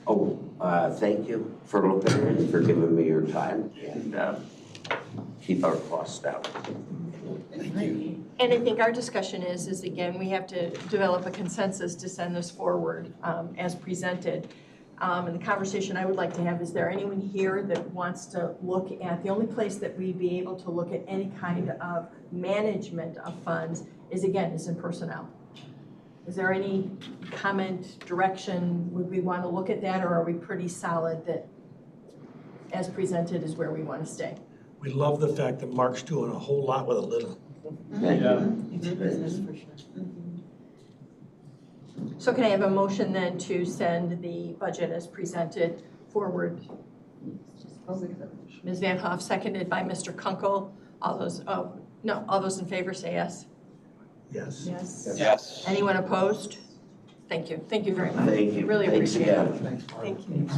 Oh, thank you for looking at it, for giving me your time, and keep our costs down. Thank you. And I think our discussion is again, we have to develop a consensus to send this forward as presented. And the conversation I would like to have, is there anyone here that wants to look at, the only place that we'd be able to look at any kind of management of funds is in personnel. Is there any comment, direction, would we want to look at that, or are we pretty solid that as presented is where we want to stay? We love the fact that Mark's doing a whole lot with a little. Yeah. Business for sure. So can I have a motion then to send the budget as presented forward? Ms. Van Hoff, seconded by Mr. Kunkel. All those in favor say yes. Yes. Yes. Yes. Anyone opposed? Thank you. Thank you very much. Thank you. Really Thanks appreciate it. again. Thank you.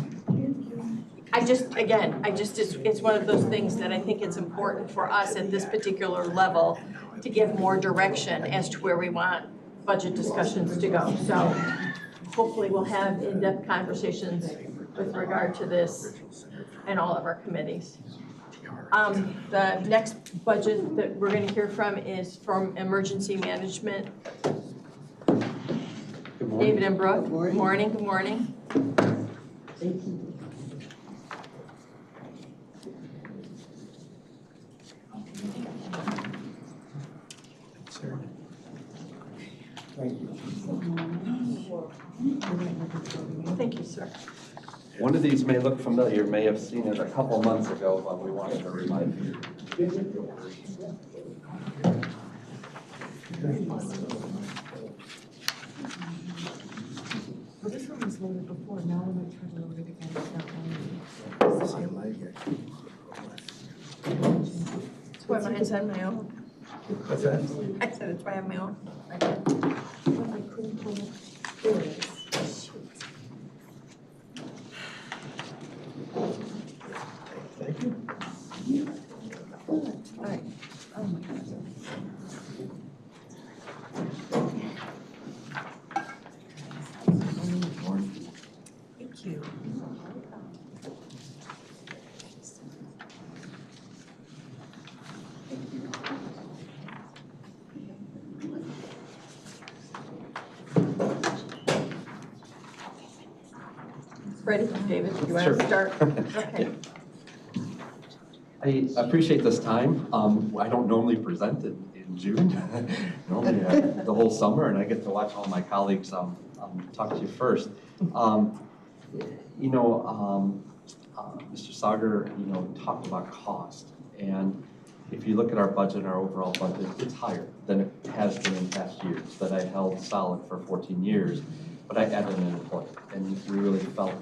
It's one of those things that I think it's important for us at this particular level to give more direction as to where we want budget discussions to go. So hopefully we'll have in-depth conversations with regard to this and all of our committees. The next budget that we're going to hear from is from Emergency Management. David and Brooke. Good morning. Good morning. Thank you. Thank you. Thank you, sir. One of these may look familiar, you may have seen it a couple months ago, but we wanted to remind you. Well, this one was loaded before, now when I try to load it again, it's not loading. That's why mine's on my own. What's that? I said it's why I have my own. But I couldn't pull it. There it is. Shoot. Thank you. Good. All right. Oh my God. Thank you. Ready, David? You want Sure. to start? Okay. I appreciate this time. I don't normally present in June, normally the whole summer, and I get to watch all my colleagues talk to you first. Mr. Sauger, talked about cost, and if you look at our budget and our overall budget, it's higher than it has been in past years, that I held solid for 14 years, but I added an employee, and we really felt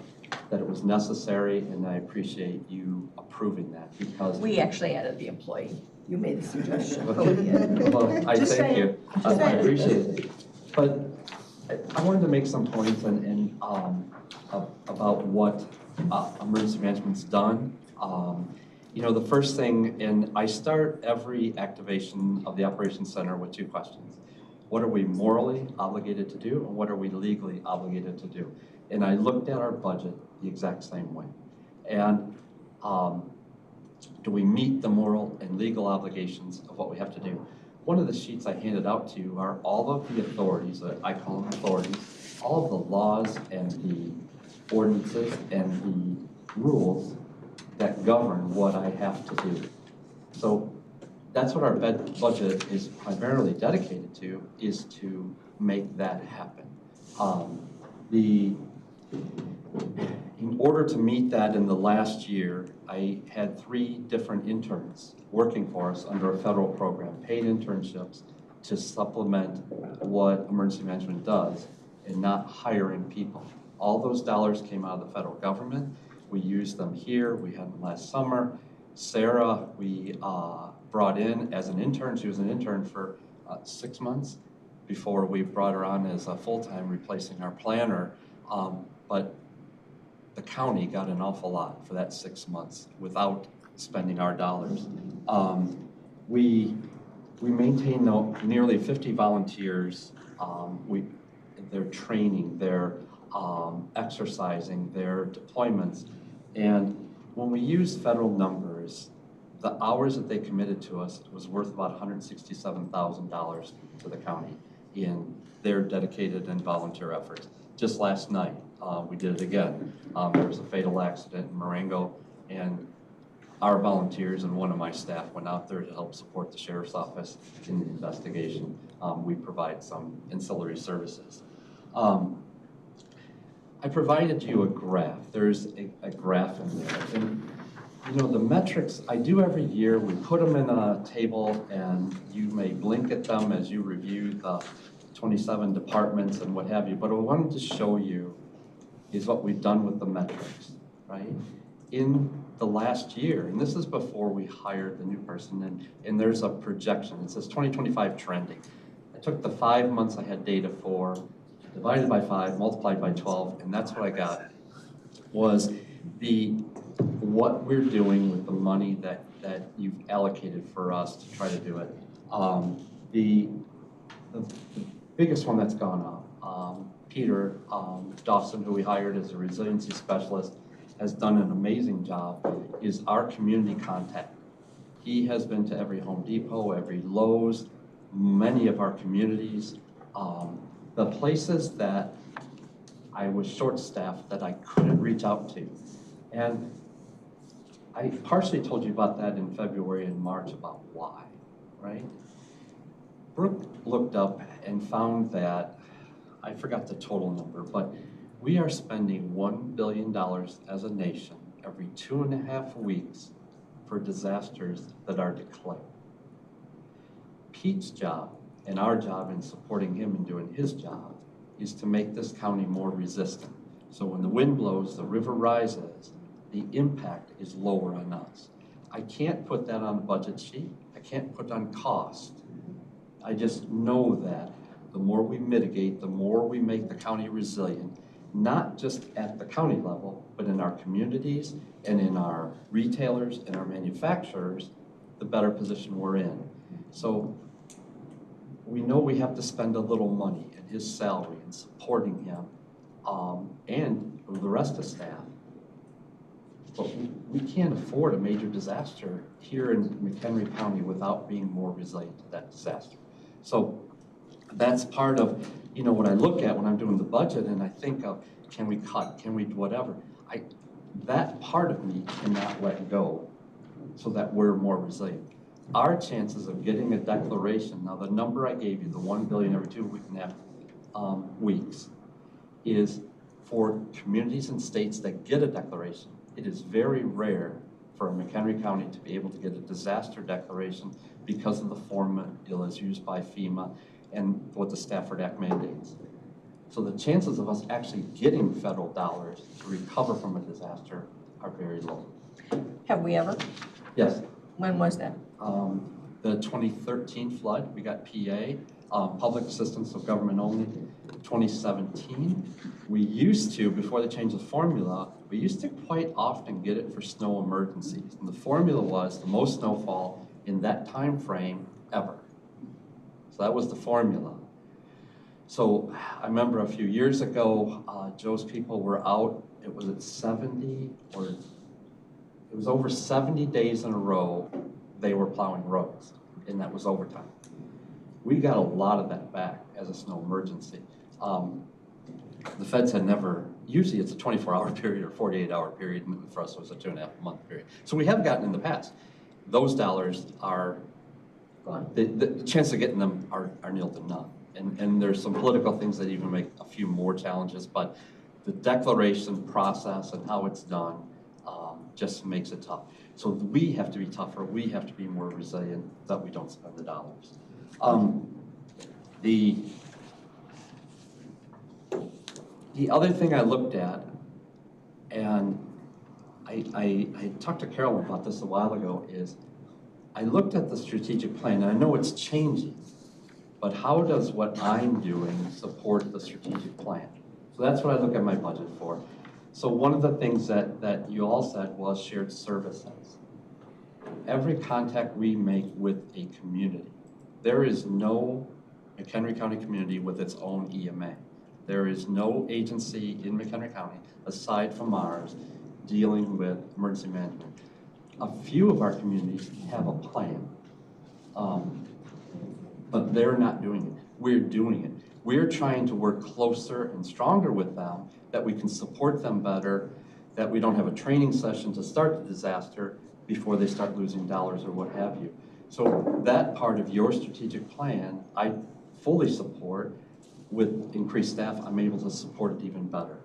that it was necessary, and I appreciate you approving that, because We actually added the employee. You made the suggestion. well, I Just thank saying. you. I appreciate it. But I wanted to make some points about what emergency management's done. The first thing, and I start every activation of the Operations Center with two questions. What are we morally obligated to do, and what are we legally obligated to do? And I looked at our budget the exact same way. And do we meet the moral and legal obligations of what we have to do? One of the sheets I handed out to you are all of the authorities, I call them authorities, all of the laws and the ordinances and the rules that govern what I have to do. So that's what our budget is primarily dedicated to, is to make that happen. In order to meet that in the last year, I had 3 different interns working for us under a federal program, paid internships, to supplement what emergency management does and not hiring people. All those dollars came out of the federal government. We used them here. We had them last summer. Sarah, we brought in as an intern. She was an intern for 6 months before we brought her on as a full-time replacing our planner. But the county got an awful lot for that 6 months without spending our dollars. We maintain nearly 50 volunteers. They're training, they're exercising, their deployments. And when we use federal numbers, the hours that they committed to us was worth about $167,000 to the county in their dedicated and volunteer efforts. Just last night, we did it again. There was a fatal accident in Marengo, and our volunteers and one of my staff went out there to help support the sheriff's office in the investigation. We provide some ancillary services. I provided you a graph. There's a graph in there. And you know, the metrics I do every year, we put them in a table and you may blink at them as you review the 27 departments and what have you. But what I wanted to show you is what we've done with the metrics, right? In the last year, and this is before we hired the new person, and there's a projection. It says 2025 trending. I took the 5 months I had data for, divided by 5, multiplied by 12, and that's what I got, was what we're doing with the money that you've allocated for us to try to do it. The biggest one that's gone up, Peter Dawson, who we hired as a resiliency specialist, has done an amazing job, is our community contact. He has been to every Home Depot, every Lowe's, many of our communities, the places that I was short-staffed that I couldn't reach out to. And I partially told you about that in February and March about why, right? Brooke looked up and found that, I forgot the total number, but we are spending $1 billion as a nation every 2.5 weeks for disasters that are declared. Pete's job and our job in supporting him and doing his job is to make this county more resistant. So when the wind blows, the river rises, the impact is lower on us. I can't put that on the budget sheet. I can't put on cost. I just know that the more we mitigate, the more we make the county resilient, not just at the county level, but in our communities and in our retailers and our manufacturers, the better position we're in. So we know we have to spend a little money in his salary and supporting him and the rest of staff. But we can't afford a major disaster here in McHenry County without being more resilient to that disaster. So that's part of, you know, what I look at when I'm doing the budget and I think of, can we cut, can we do whatever? That part of me cannot let go so that we're more resilient. Our chances of getting a declaration, now the number I gave you, the $1 billion every 2.5 weeks, is for communities and states that get a declaration. It is very rare for McHenry County to be able to get a disaster declaration because of the formula is used by FEMA and what the Stafford Act mandates. So the chances of us actually getting federal dollars to recover from a disaster are very low. Have we ever? Yes. When was that? The 2013 flood, we got PA, public assistance of government only. 2017, we used to, before they changed the formula, we used to quite often get it for snow emergencies. And the formula was the most snowfall in that time frame ever. So that was the formula. So I remember a few years ago, Joe's people were out, it was at 70 or it was over 70 days in a row they were plowing roads, and that was overtime. We got a lot of that back as a snow emergency. The feds had never, usually it's a 24-hour period or 48-hour period, and for us it was a 2.5-month period. So we have gotten in the past. Those dollars are gone. The chance of getting them are nil to none. And there's some political things that even make a few more challenges, but the declaration process and how it's done just makes it tough. So we have to be tougher, we have to be more resilient that we don't spend the dollars. The other thing I looked at, and I talked to Carolyn about this a while ago, is I looked at the strategic plan, and I know it's changing, but how does what I'm doing support the strategic plan? So that's what I look at my budget for. So one of the things that you all said was shared services. Every contact we make with a community, there is no McHenry County community with its own EMA. There is no agency in McHenry County, aside from ours, dealing with emergency management. A few of our communities have a plan, but they're not doing it. We're doing it. We're trying to work closer and stronger with them, that we can support them better, that we don't have a training session to start the disaster before they start losing dollars or what have you. So that part of your strategic plan, I fully support. With increased staff, I'm able to support it even better.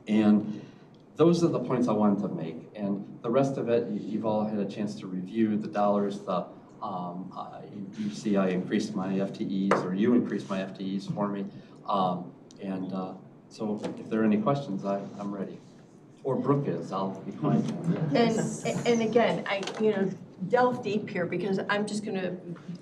And those are the points I wanted to make. And the rest of it, you've all had a chance to review the dollars. You see I increased my FTEs, or you increased my FTEs for me. So if there are any questions, I'm ready. Or Brooke is, I'll be quiet. And again, I delve deep here, because I'm just gonna,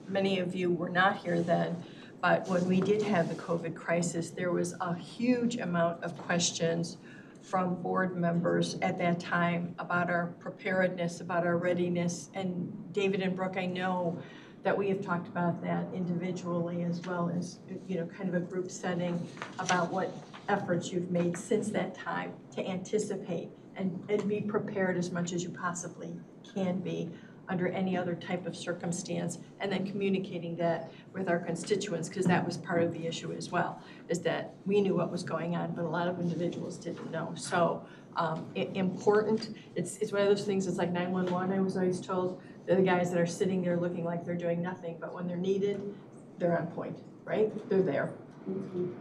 many of you were not here then, but when we did have the COVID crisis, there was a huge amount of questions from board members at that time about our preparedness, about our readiness. And David and Brooke, I know that we have talked about that individually as well as, kind of a group setting about what efforts you've made since that time to anticipate and be prepared as much as you possibly can be under any other type of circumstance, and then communicating that with our constituents, because that was part of the issue as well, is that we knew what was going on, but a lot of individuals didn't know. So important, it's one of those things, it's like 911, I was always told, they're the guys that are sitting there looking like they're doing nothing, but when they're needed, they're on point, right? They're there.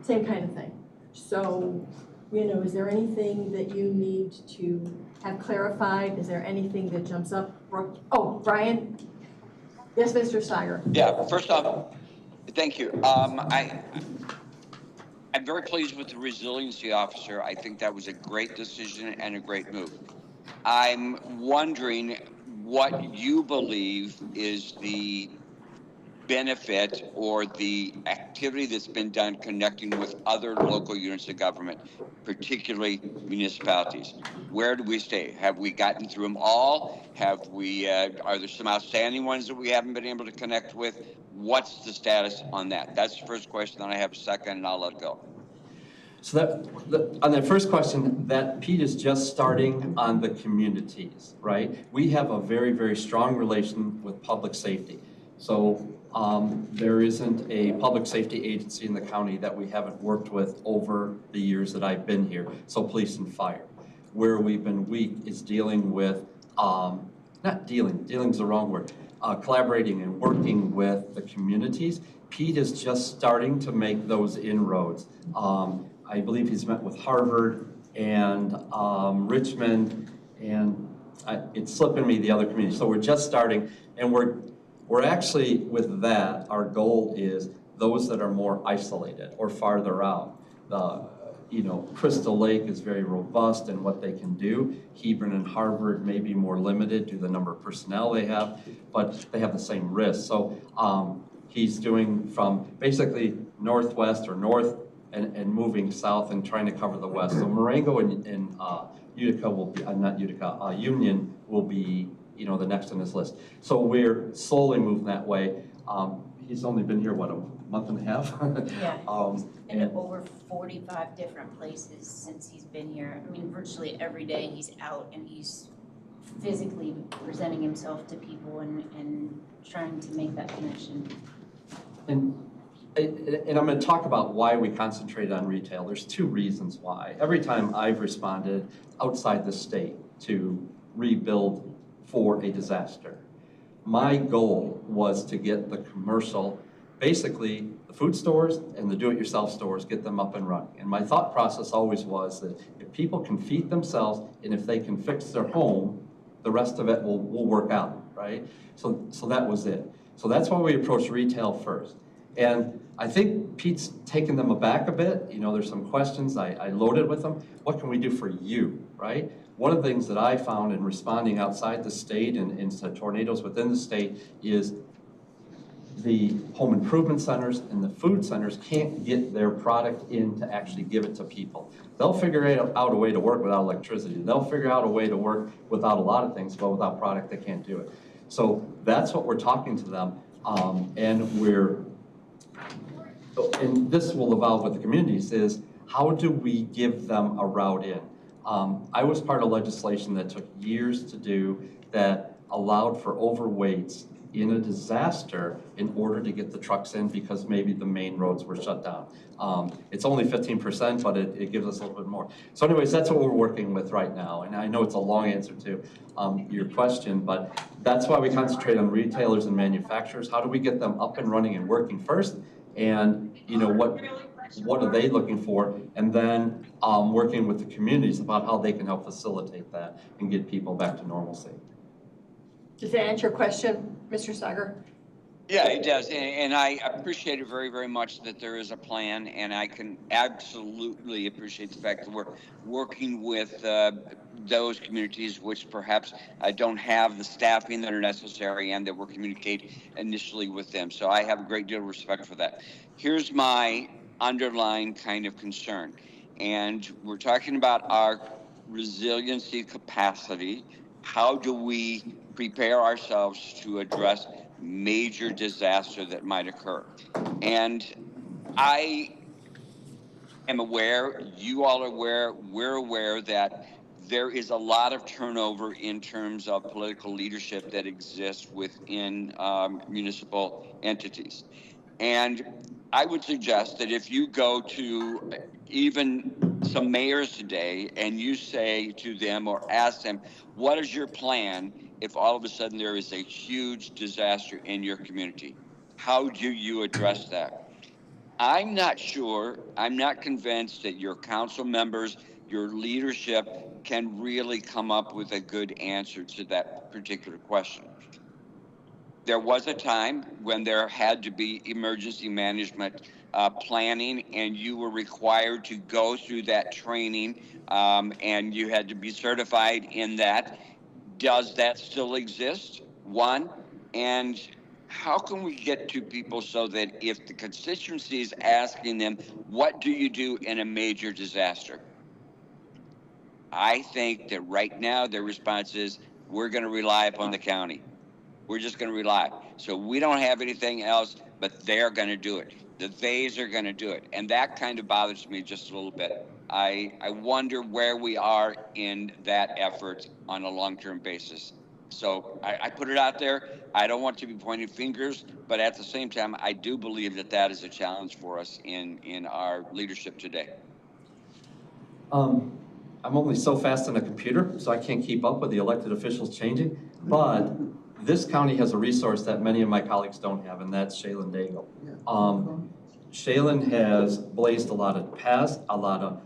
Same kind of thing. So, is there anything that you need to have clarified? Is there anything that jumps up? Oh, Brian? Yes, Mr. Sager. Yeah, first off, thank you. I'm very pleased with the resiliency officer. I think that was a great decision and a great move. I'm wondering what you believe is the benefit or the activity that's been done connecting with other local units of government, particularly municipalities. Where do we stay? Have we gotten through them all? Have we, are there some outstanding ones that we haven't been able to connect with? What's the status on that? That's the first question, then I have a second and I'll let it go. So on that first question, that Pete is just starting on the communities, right? We have a very, very strong relation with public safety. So there isn't a public safety agency in the county that we haven't worked with over the years that I've been here. So police and fire. Where we've been weak is dealing with, dealing's the wrong word, collaborating and working with the communities. Pete is just starting to make those inroads. I believe he's met with Harvard and Richmond, and it's slipping me the other communities. So we're just starting, and we're actually, with that, our goal is those that are more isolated or farther out. Crystal Lake is very robust in what they can do. Hebron and Harvard may be more limited due to the number of personnel they have, but they have the same risk. So he's doing from basically northwest or north and moving south and trying to cover the west. So Marengo and Utica will be, not Utica, Union will be, the next on this list. So we're slowly moving that way. He's only been here, month and a half. Yeah. And And over 45 different places since he's been here. I mean, virtually every day he's out and he's physically presenting himself to people and trying to make that connection. And I'm going to talk about why we concentrate on retail. There's two reasons why. Every time I've responded outside the state to rebuild for a disaster, my goal was to get the commercial, basically the food stores and the do-it-yourself stores, get them up and running. And my thought process always was that if people can feed themselves and if they can fix their home, the rest of it will work out, right? So that was it. So that's why we approached retail first. And I think Pete's taken them aback a bit. You know, there's some questions I loaded with them. What can we do for you, right? One of the things that I found in responding outside the state and into tornadoes within the state is the home improvement centers and the food centers can't get their product in to actually give it to people. They'll figure out a way to work without electricity. They'll figure out a way to work without a lot of things, but without product, they can't do it. So that's what we're talking to them. And this will evolve with the communities, is how do we give them a route in? I was part of legislation that took years to do that allowed for overweights in a disaster in order to get the trucks in because maybe the main roads were shut down. It's only 15%, but it gives us a little bit more. So anyways, that's what we're working with right now. And I know it's a long answer to your question, but that's why we concentrate on retailers and manufacturers. How do we get them up and running and working first? And you know, what are they looking for? And then working with the communities about how they can help facilitate that and get people back to normalcy. Does that answer your question, Mr. Sager? Yeah, it does, and I appreciate it very, very much that there is a plan, and I can absolutely appreciate the fact that we're working with those communities which perhaps don't have the staffing that are necessary, and that we're communicating initially with them. So I have a great deal of respect for that. Here's my underlying kind of concern, and we're talking about our resiliency capacity. How do we prepare ourselves to address major disaster that might occur? And I am aware, you all are aware, we're aware that there is a lot of turnover in terms of political leadership that exists within municipal entities. And I would suggest that if you go to even some mayors today and you say to them or ask them, what is your plan if all of a sudden there is a huge disaster in your community? How do you address that? I'm not sure, I'm not convinced that your council members, your leadership can really come up with a good answer to that particular question. There was a time when there had to be emergency management planning, and you were required to go through that training, and you had to be certified in that. Does that still exist? One, and how can we get to people so that if the constituency is asking them, what do you do in a major disaster? I think that right now their response is, we're going to rely upon the county. We're just going to rely. So we don't have anything else, but they're going to do it. The theys are going to do it. And that kind of bothers me just a little bit. I wonder where we are in that effort on a long-term basis. So I put it out there. I don't want to be pointing fingers, but at the same time, I do believe that that is a challenge for us in our leadership today. I'm only so fast on a computer, so I can't keep up with the elected officials changing, but this county has a resource that many of my colleagues don't have, and that's Shaylin Daigle. Shaylin has blazed a lot of paths, a lot of,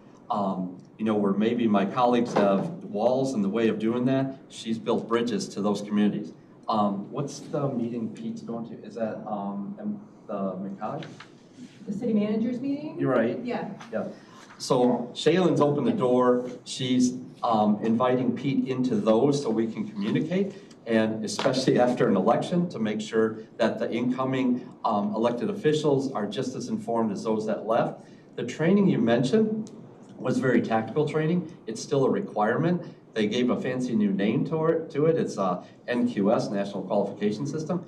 where maybe my colleagues have walls in the way of doing that, she's built bridges to those communities. What's the meeting Pete's going to? Is that the McCog? The city managers meeting? You're right. Yeah. Yeah. So Shaylin's opened the door. She's inviting Pete into those so we can communicate, and especially after an election to make sure that the incoming elected officials are just as informed as those that left. The training you mentioned was very tactical training. It's still a requirement. They gave a fancy new name to it. It's NQS, National Qualification System.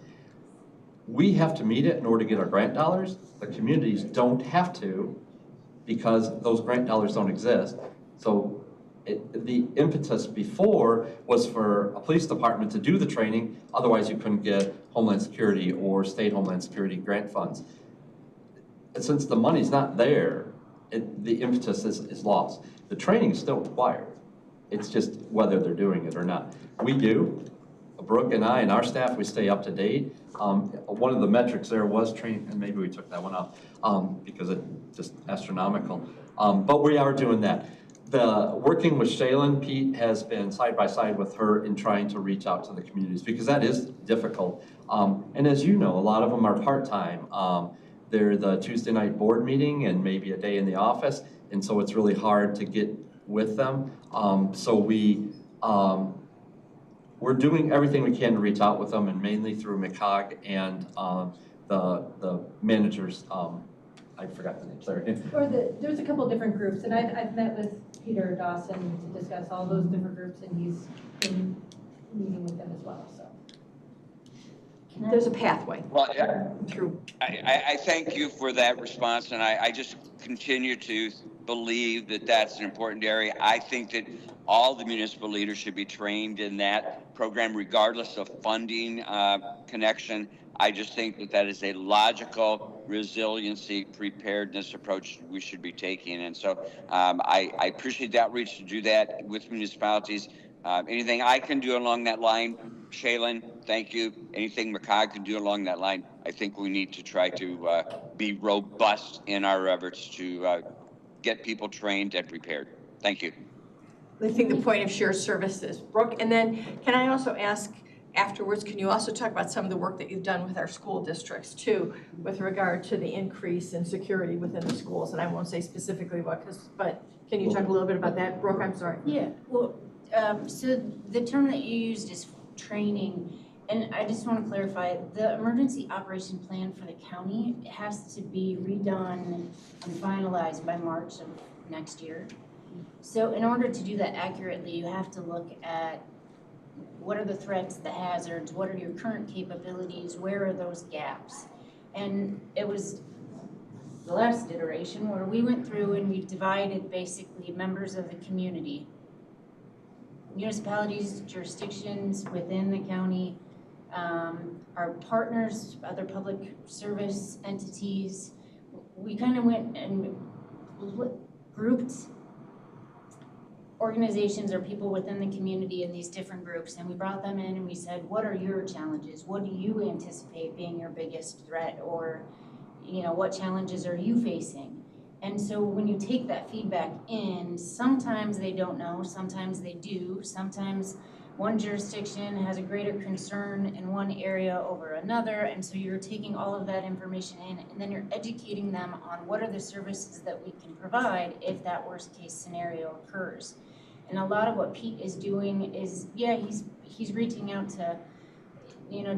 We have to meet it in order to get our grant dollars. The communities don't have to because those grant dollars don't exist. So the impetus before was for a police department to do the training, otherwise you couldn't get Homeland Security or state Homeland Security grant funds. And since the money's not there, the impetus is lost. The training is still required. It's just whether they're doing it or not. We do. Brooke and I and our staff, we stay up to date. One of the metrics there was training, and maybe we took that one off because it's just astronomical. But we are doing that. Working with Shaylin, Pete has been side by side with her in trying to reach out to the communities because that is difficult. And as you know, a lot of them are part-time. They're the Tuesday night board meeting and maybe a day in the office, and so it's really hard to get with them. So we're doing everything we can to reach out with them, and mainly through McCog and the managers. I forgot the name, sorry. There's a couple different groups, and I've met with Peter Dawson to discuss all those different groups, and he's been meeting with them as well, so. There's a pathway. Well, through. I thank you for that response, and I just continue to believe that that's an important area. I think that all the municipal leaders should be trained in that program, regardless of funding connection. I just think that that is a logical resiliency preparedness approach we should be taking. And so I appreciate the outreach to do that with municipalities. Anything I can do along that line, Shaylin, thank you. Anything McCog can do along that line, I think we need to try to be robust in our efforts to get people trained and prepared. Thank you. I think the point of shared services, Brooke. And then can I also ask afterwards, can you also talk about some of the work that you've done with our school districts too, with regard to the increase in security within the schools? And I won't say specifically what, but can you talk a little bit about that? Brooke, I'm sorry. Yeah, well, so the term that you used is training. And I just want to clarify, the emergency operation plan for the county has to be redone and finalized by March of next year. So in order to do that accurately, you have to look at what are the threats, the hazards, what are your current capabilities, where are those gaps? And it was the last iteration where we went through and we divided basically members of the community, municipalities, jurisdictions within the county, our partners, other public service entities. We kind of went and grouped organizations or people within the community in these different groups, and we brought them in and we said, what are your challenges? What do you anticipate being your biggest threat, or what challenges are you facing? And so when you take that feedback in, sometimes they don't know, sometimes they do, sometimes one jurisdiction has a greater concern in one area over another, and so you're taking all of that information in, and then you're educating them on what are the services that we can provide if that worst case scenario occurs. And a lot of what Pete is doing is, yeah, he's reaching out to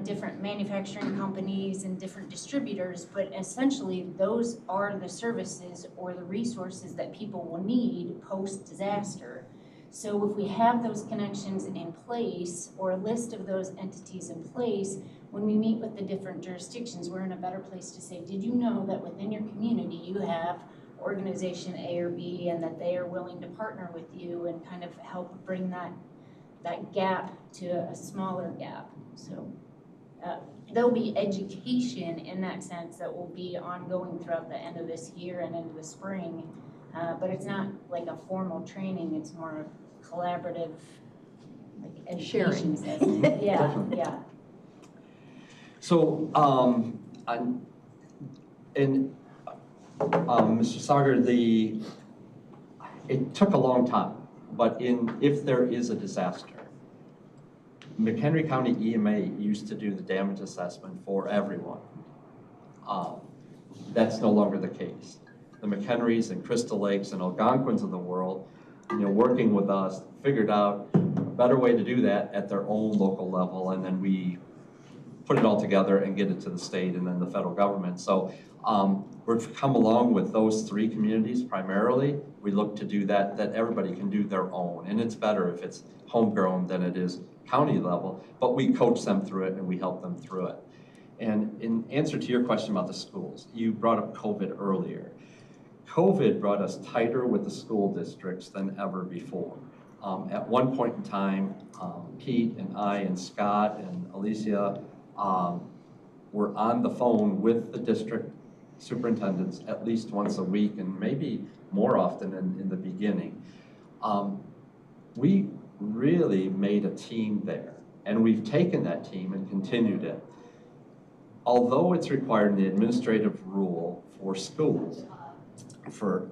different manufacturing companies and different distributors, but essentially those are the services or the resources that people will need post-disaster. So if we have those connections in place, or a list of those entities in place, when we meet with the different jurisdictions, we're in a better place to say, did you know that within your community you have organization A or B, and that they are willing to partner with you and kind of help bring that gap to a smaller gap. So there'll be education in that sense that will be ongoing throughout the end of this year and into the spring, but it's not like a formal training, it's more collaborative, like education session. Yeah, yeah. So, Mr. Sauger, it took a long time, but if there is a disaster, McHenry County EMA used to do the damage assessment for everyone. That's no longer the case. The McHenrys and Crystal Lakes and Algonquins of the world, working with us, figured out a better way to do that at their own local level, and then we put it all together and get it to the state and then the federal government. So we've come along with those three communities primarily. We look to do that everybody can do their own, and it's better if it's homegrown than it is county level, but we coach them through it and we help them through it. And in answer to your question about the schools, you brought up COVID earlier. COVID brought us tighter with the school districts than ever before. At one point in time, Pete and I and Scott and Alicia were on the phone with the district superintendents at least once a week and maybe more often in the beginning. We really made a team there, and we've taken that team and continued it. Although it's required in the administrative rule for schools, for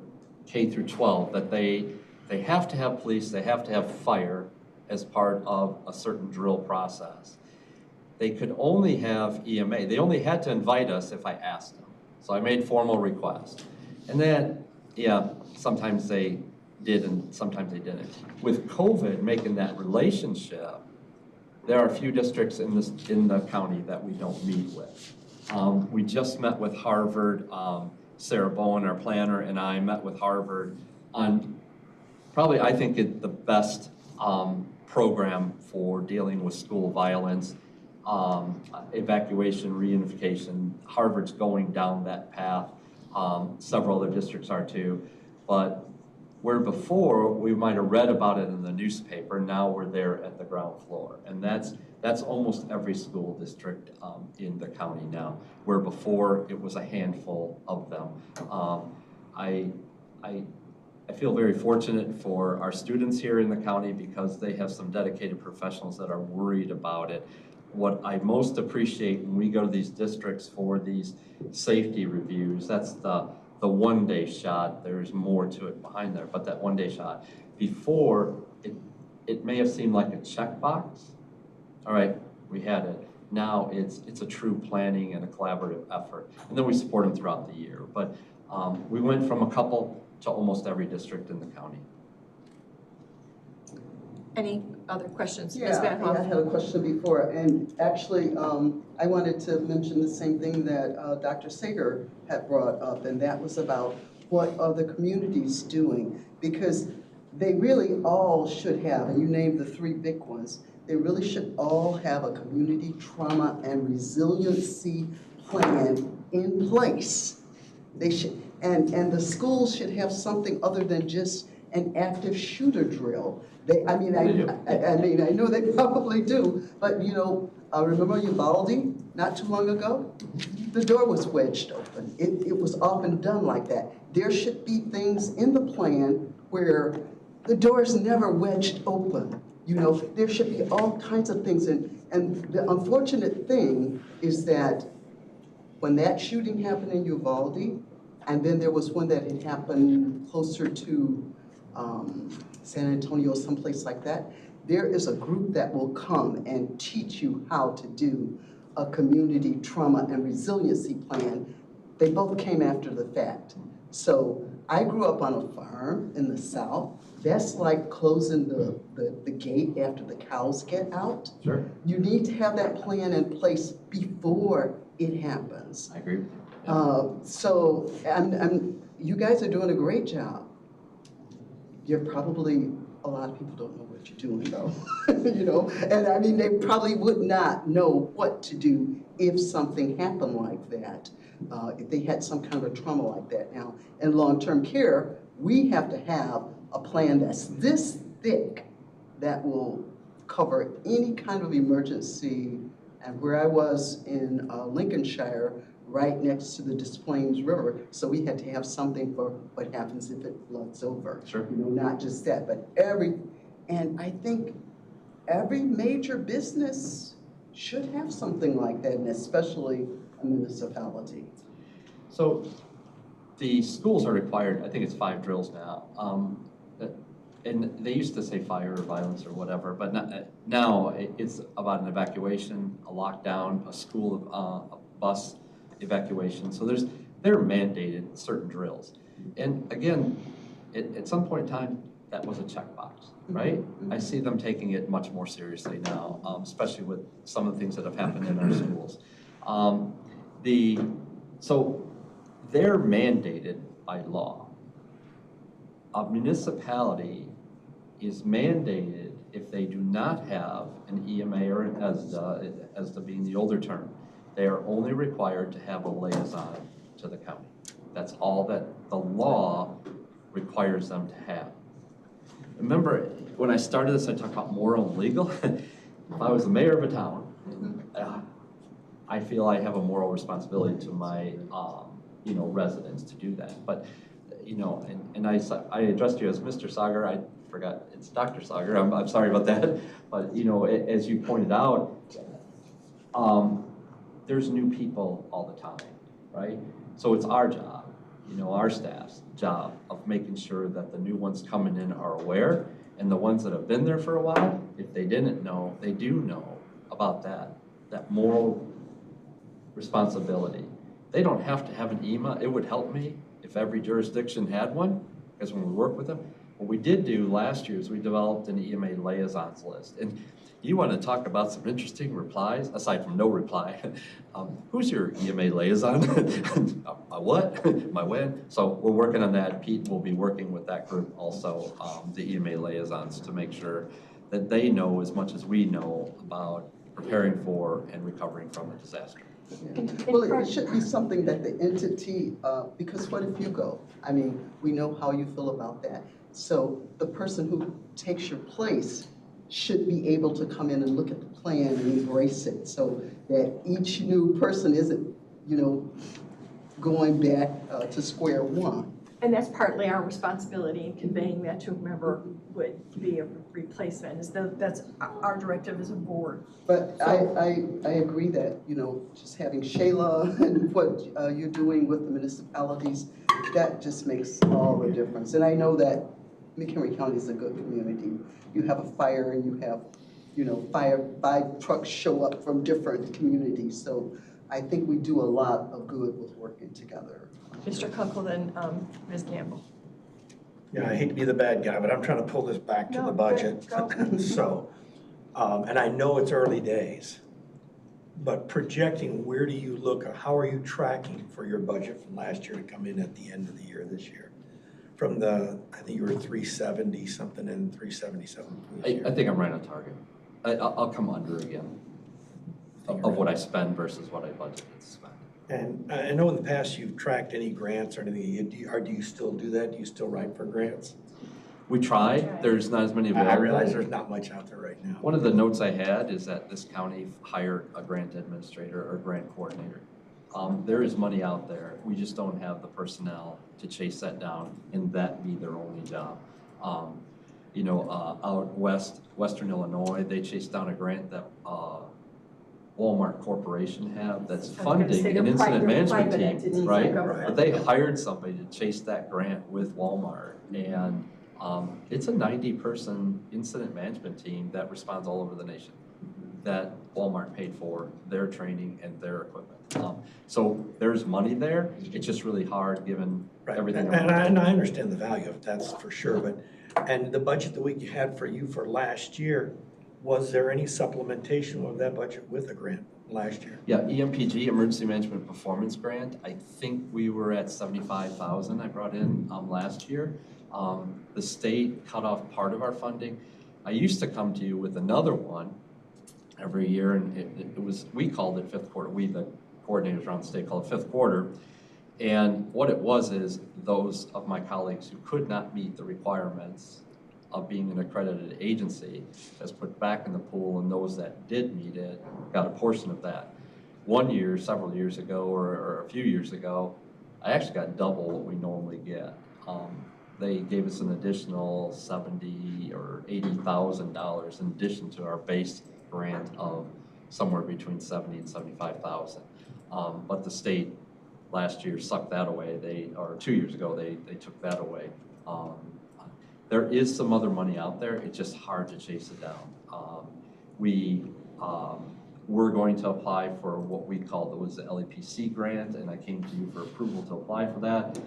K through 12, that they have to have police, they have to have fire as part of a certain drill process. They could only have EMA. They only had to invite us if I asked them. So I made formal requests. And then, yeah, sometimes they did and sometimes they didn't. With COVID making that relationship, there are a few districts in the county that we don't meet with. We just met with Harvard. Sarah Bowen, our planner, and I met with Harvard on probably, I think, the best program for dealing with school violence, evacuation, reunification. Harvard's going down that path. Several other districts are too. But where before we might have read about it in the newspaper, now we're there at the ground floor. And that's almost every school district in the county now, where before it was a handful of them. I feel very fortunate for our students here in the county because they have some dedicated professionals that are worried about it. What I most appreciate when we go to these districts for these safety reviews, that's the one-day shot. There's more to it behind there, but that one-day shot. Before, it may have seemed like a checkbox. All right, we had it. Now it's a true planning and a collaborative effort. And then we support them throughout the year. But we went from a couple to almost every district in the county. Any other questions? Yeah, Ms. Van Hoff? I had a question before, and actually, I wanted to mention the same thing that Dr. Sager had brought up, and that was about what are the communities doing? Because they really all should have, and you named the three big ones, they really should all have a community trauma and resiliency plan in place. They should, and the schools should have something other than just an active shooter drill. I know they probably do, but remember Uvalde not too long ago? The door was wedged open. It was often done like that. There should be things in the plan where the door is never wedged open. There should be all kinds of things. And the unfortunate thing is that when that shooting happened in Uvalde, and then there was one that had happened closer to San Antonio, someplace like that, there is a group that will come and teach you how to do a community trauma and resiliency plan. They both came after the fact. So I grew up on a farm in the South. That's like closing the gate after the cows get out. Sure. You need to have that plan in place before it happens. I agree. So you guys are doing a great job. You're probably, a lot of people don't know what you're doing though, and they probably would not know what to do if something happened like that, if they had some kind of a trauma like that. Now, in long-term care, we have to have a plan that's this thick that will cover any kind of emergency. And where I was in Lincolnshire, right next to the Des Plaines River, so we had to have something for what happens if it floods over. Sure. Not just that, but and I think every major business should have something like that, and especially a municipality. So the schools are required, I think it's 5 drills now. And they used to say fire or violence or whatever, but now it's about an evacuation, a lockdown, a school, a bus evacuation. So they're mandated certain drills. And again, at some point in time, that was a checkbox, right? Mm-hmm. I see them taking it much more seriously now, especially with some of the things that have happened in our schools. So they're mandated by law. A municipality is mandated if they do not have an EMA or an ESDA, ESDA being the older term. They are only required to have a liaison to the county. That's all that the law requires them to have. Remember, when I started this, I talked about moral and legal. If I was the mayor of a town, I feel I have a moral responsibility to my, residents to do that. But, and I addressed you as Mr. Sagar. I forgot it's Dr. Sagar. I'm sorry about that. But, as you pointed out, there's new people all the time, right? So it's our job, our staff's job of making sure that the new ones coming in are aware, and the ones that have been there for a while, if they didn't know, they do know about that moral responsibility. They don't have to have an EMA. It would help me if every jurisdiction had one, because when we work with them, what we did do last year is we developed an EMA liaisons list. And you want to talk about some interesting replies, aside from no reply. Who's your EMA liaison? My what? My when? So we're working on that. Pete will be working with that group also, the EMA liaisons, to make sure that they know as much as we know about preparing for and recovering from a disaster. Yeah. Well, it should be something that the entity, because what if you go? I mean, we know how you feel about that. So the person who takes your place should be able to come in and look at the plan and embrace it, so that each new person isn't, going back to square one. And that's partly our responsibility in conveying that to whomever would be a replacement, that's our directive as a board. But I agree that, just having Shayla and what you're doing with the municipalities, that just makes all the difference. And I know that McHenry County is a good community. You have a fire and you have, five trucks show up from different communities. So I think we do a lot of good with working together. Mr. Kunkel, then Ms. Campbell. Yeah, I hate to be the bad guy, but I'm trying to pull this back to the budget. So, and I know it's early days, but projecting, where do you look, or how are you tracking for your budget from last year to come in at the end of the year this year? From I think you were 370 something and 377. I think I'm right on target. I'll come under again of what I spend versus what I budgeted to spend. And I know in the past you've tracked any grants or anything. Do you still do that? Do you still write for grants? We try. There's not as many available. I realize there's not much out there right now. One of the notes I had is that this county hired a grant administrator or grant coordinator. There is money out there. We just don't have the personnel to chase that down and that be their only job. Out Western Illinois, they chased down a grant that Walmart Corporation have that's funding an incident management team, right? But they hired somebody to chase that grant with Walmart, and it's a 90-person incident management team that responds all over the nation that Walmart paid for their training and their equipment. So there's money there. It's just really hard given everything. And I understand the value of it, that's for sure. And the budget that we had for you for last year, was there any supplementation of that budget with a grant last year? Yeah, EMPG, Emergency Management Performance Grant. I think we were at 75,000 I brought in last year. The state cut off part of our funding. I used to come to you with another one every year, and it was, we called it fifth quarter. We, the coordinators around the state, called it fifth quarter. And what it was is those of my colleagues who could not meet the requirements of being an accredited agency was put back in the pool, and those that did meet it got a portion of that. One year, several years ago, or a few years ago, I actually got double what we normally get. They gave us an additional $70,000 or $80,000 in addition to our base grant of somewhere between $70,000 and $75,000. But the state last year sucked that away. Or 2 years ago, they took that away. There is some other money out there. It's just hard to chase it down. We're going to apply for what we called, it was the LEPC grant, and I came to you for approval to apply for that.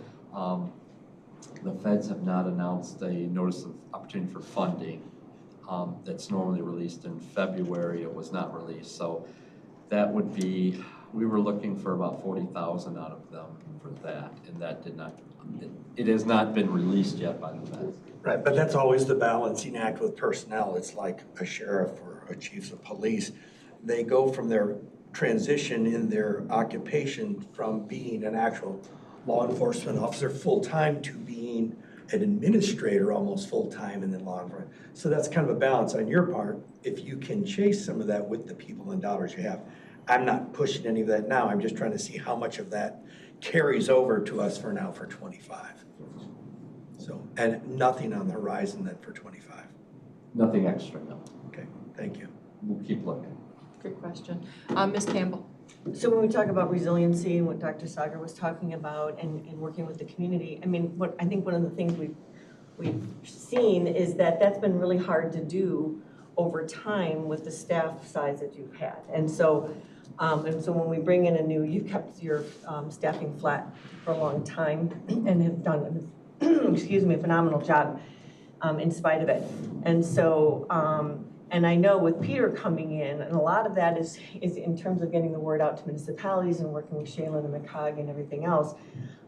The feds have not announced a notice of opportunity for funding that's normally released in February. It was not released. So that would be, we were looking for about 40,000 out of them for that, and that did not, it has not been released yet by the feds. Right, but that's always the balancing act with personnel. It's like a sheriff or a chief of police. They go from their transition in their occupation from being an actual law enforcement officer full-time to being an administrator almost full-time and then law enforcement. So that's kind of a balance on your part, if you can chase some of that with the people and dollars you have. I'm not pushing any of that now, I'm just trying to see how much of that carries over to us for now for 25. So, and nothing on the horizon then for 25. Nothing extra, no. Okay, thank you. We'll keep looking. Good question. Ms. Campbell? So when we talk about resiliency and what Dr. Sagar was talking about and working with the community, I mean, I think one of the things we've seen is that that's been really hard to do over time with the staff size that you've had. And so when we bring in you've kept your staffing flat for a long time and have done, excuse me, a phenomenal job in spite of it. And so, and I know with Peter coming in, and a lot of that is in terms of getting the word out to municipalities and working with Shaylin and McCog and everything else.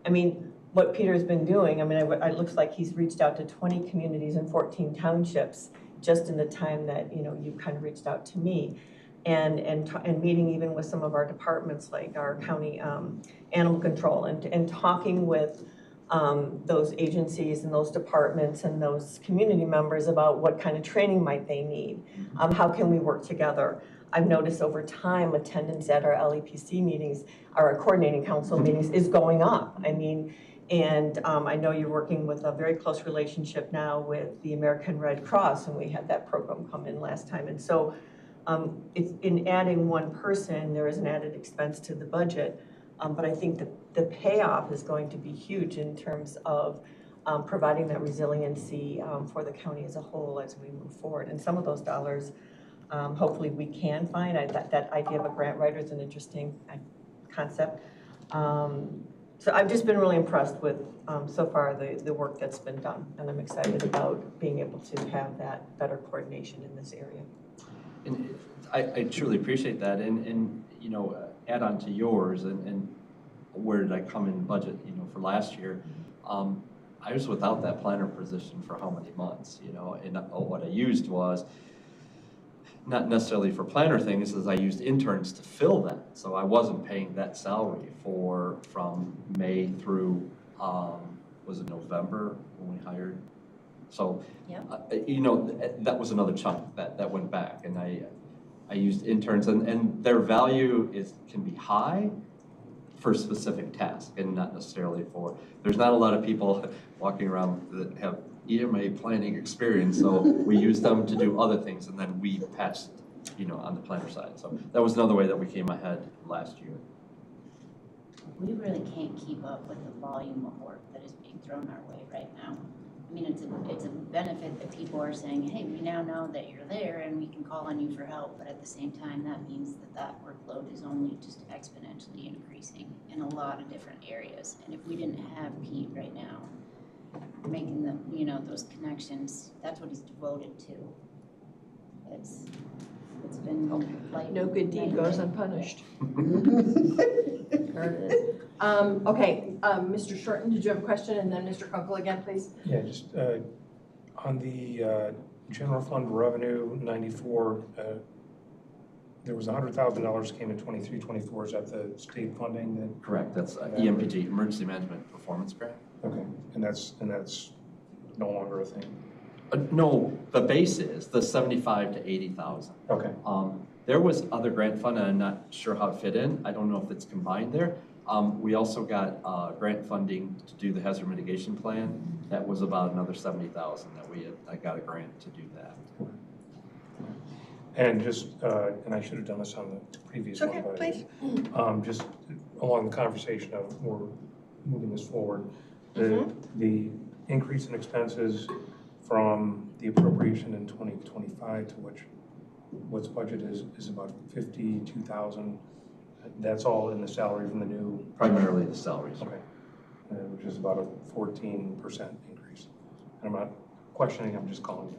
I mean, what Peter's been doing, I mean, it looks like he's reached out to 20 communities and 14 townships just in the time that, you kind of reached out to me. And meeting even with some of our departments like our county animal control and talking with those agencies and those departments and those community members about what kind of training might they need. How can we work together? I've noticed over time attendance at our LEPC meetings, our coordinating council meetings is going up. I mean, and I know you're working with a very close relationship now with the American Red Cross, and we had that program come in last time. And so it's in adding one person, there is an added expense to the budget. But I think the payoff is going to be huge in terms of providing that resiliency for the county as a whole as we move forward. And some of those dollars, hopefully we can find. That idea of a grant writer is an interesting concept. So I've just been really impressed with, so far, the work that's been done. And I'm excited about being able to have that better coordination in this area. And I truly appreciate that. And add on to yours and where did I come in budget, for last year. I was without that planner position for how many months, and what I used was not necessarily for planner things, as I used interns to fill that. So I wasn't paying that salary from May through, was it November when we hired? So, that was another chunk that went back, and I used interns, and their value can be high for specific tasks and not necessarily there's not a lot of people walking around that have EMA planning experience, so we use them to do other things, and then we patched, on the planner side. So that was another way that we came ahead last year. We really can't keep up with the volume of work that is being thrown our way right now. I mean, it's a benefit that people are saying, hey, we now know that you're there and we can call on you for help, but at the same time, that means that workload is only just exponentially increasing in a lot of different areas. And if we didn't have Pete right now, making those connections, that's what he's devoted to. It's been like no good deed goes unpunished. There it is. Okay, Mr. Shorten, did you have a question? And then Mr. Kunkel again, please. Yeah, just on the general fund revenue 94, there was $100,000 came in 23-24. Is that the state funding? Correct. That's EMPG, Emergency Management Performance Grant. Okay, and that's no longer a thing. No, the base is the 75 to 80,000. Okay. There was other grant fund, and I'm not sure how it fit in. I don't know if it's combined there. We also got grant funding to do the hazard mitigation plan. That was about another 70,000 that I got a grant to do that. And just, and I should have done this on the previous one, but please. Just along the conversation of we're moving this forward, the increase in expenses from the appropriation in 2025 to what's budget is about 52,000. That's all in the salary from the new? Primarily the salaries. Okay. Which is about a 14% increase. I'm not questioning, I'm just calling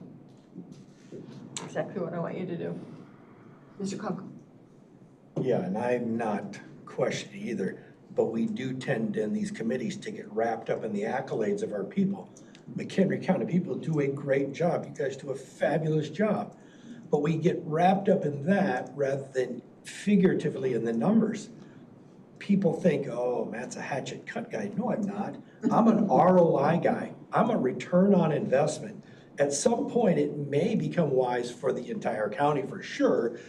you. Exactly what I want you to do. Mr. Kunkel. Yeah, and I'm not questioning either, but we do tend in these committees to get wrapped up in the accolades of our people. McHenry County people do a great job. You guys do a fabulous job. But we get wrapped up in that rather than figuratively in the numbers. People think, oh, Matt's a hatchet cut guy. No, I'm not. I'm an ROI guy. I'm a return on investment. At some point, it may become wise for the entire county, for sure,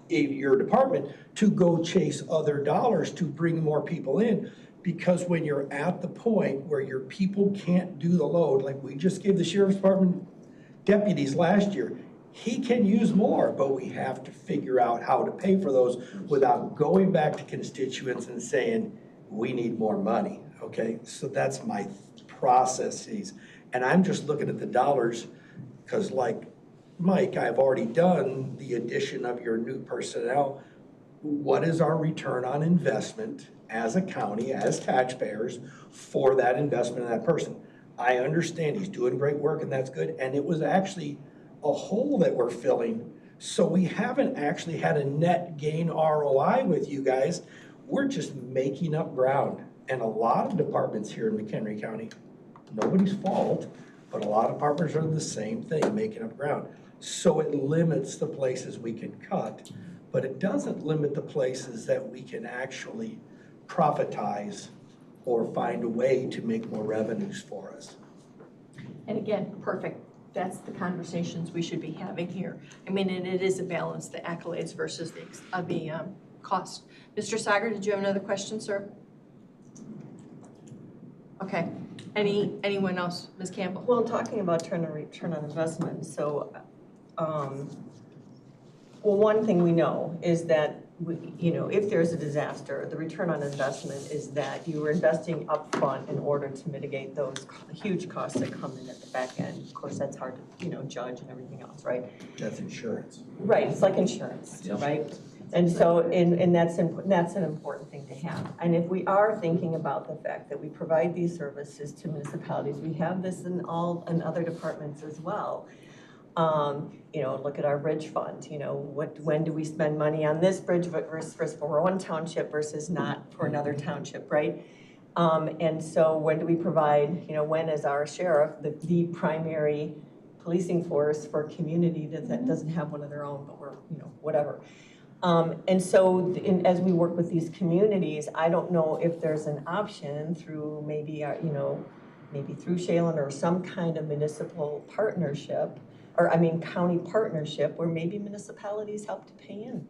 in your department, to go chase other dollars to bring more people in. Because when you're at the point where your people can't do the load, like we just gave the sheriff's department deputies last year, he can use more, but we have to figure out how to pay for those without going back to constituents and saying, we need more money, okay? So that's my processes. And I'm just looking at the dollars, because like Mike, I've already done the addition of your new personnel. What is our return on investment as a county, as taxpayers, for that investment in that person? I understand he's doing great work and that's good, and it was actually a hole that we're filling. So we haven't actually had a net gain ROI with you guys. We're just making up ground. And a lot of departments here in McHenry County, nobody's fault, but a lot of departments are the same thing, making up ground. So it limits the places we can cut, but it doesn't limit the places that we can actually profitize or find a way to make more revenues for us. And again, perfect. That's the conversations we should be having here. I mean, and it is a balance, the accolades versus the cost. Mr. Sager, did you have another question, sir? Okay. Anyone else? Ms. Campbell? Well, talking about return on investment, so, well, one thing we know is that if there's a disaster, the return on investment is that you are investing upfront in order to mitigate those huge costs that come in at the back end. Of course, that's hard to, judge and everything else, right? That's insurance. Right, it's like insurance, Yep. right? And so, and that's an important thing to have. And if we are thinking about the fact that we provide these services to municipalities, we have this in other departments as well. Look at our bridge fund, when do we spend money on this bridge versus for one township versus not for another township, right? And so when do we provide, when is our sheriff the primary policing force for a community that doesn't have one of their own, but we're, whatever. And so as we work with these communities, I don't know if there's an option through maybe through Shailen or some kind of municipal partnership, county partnership, where maybe municipalities help to pay in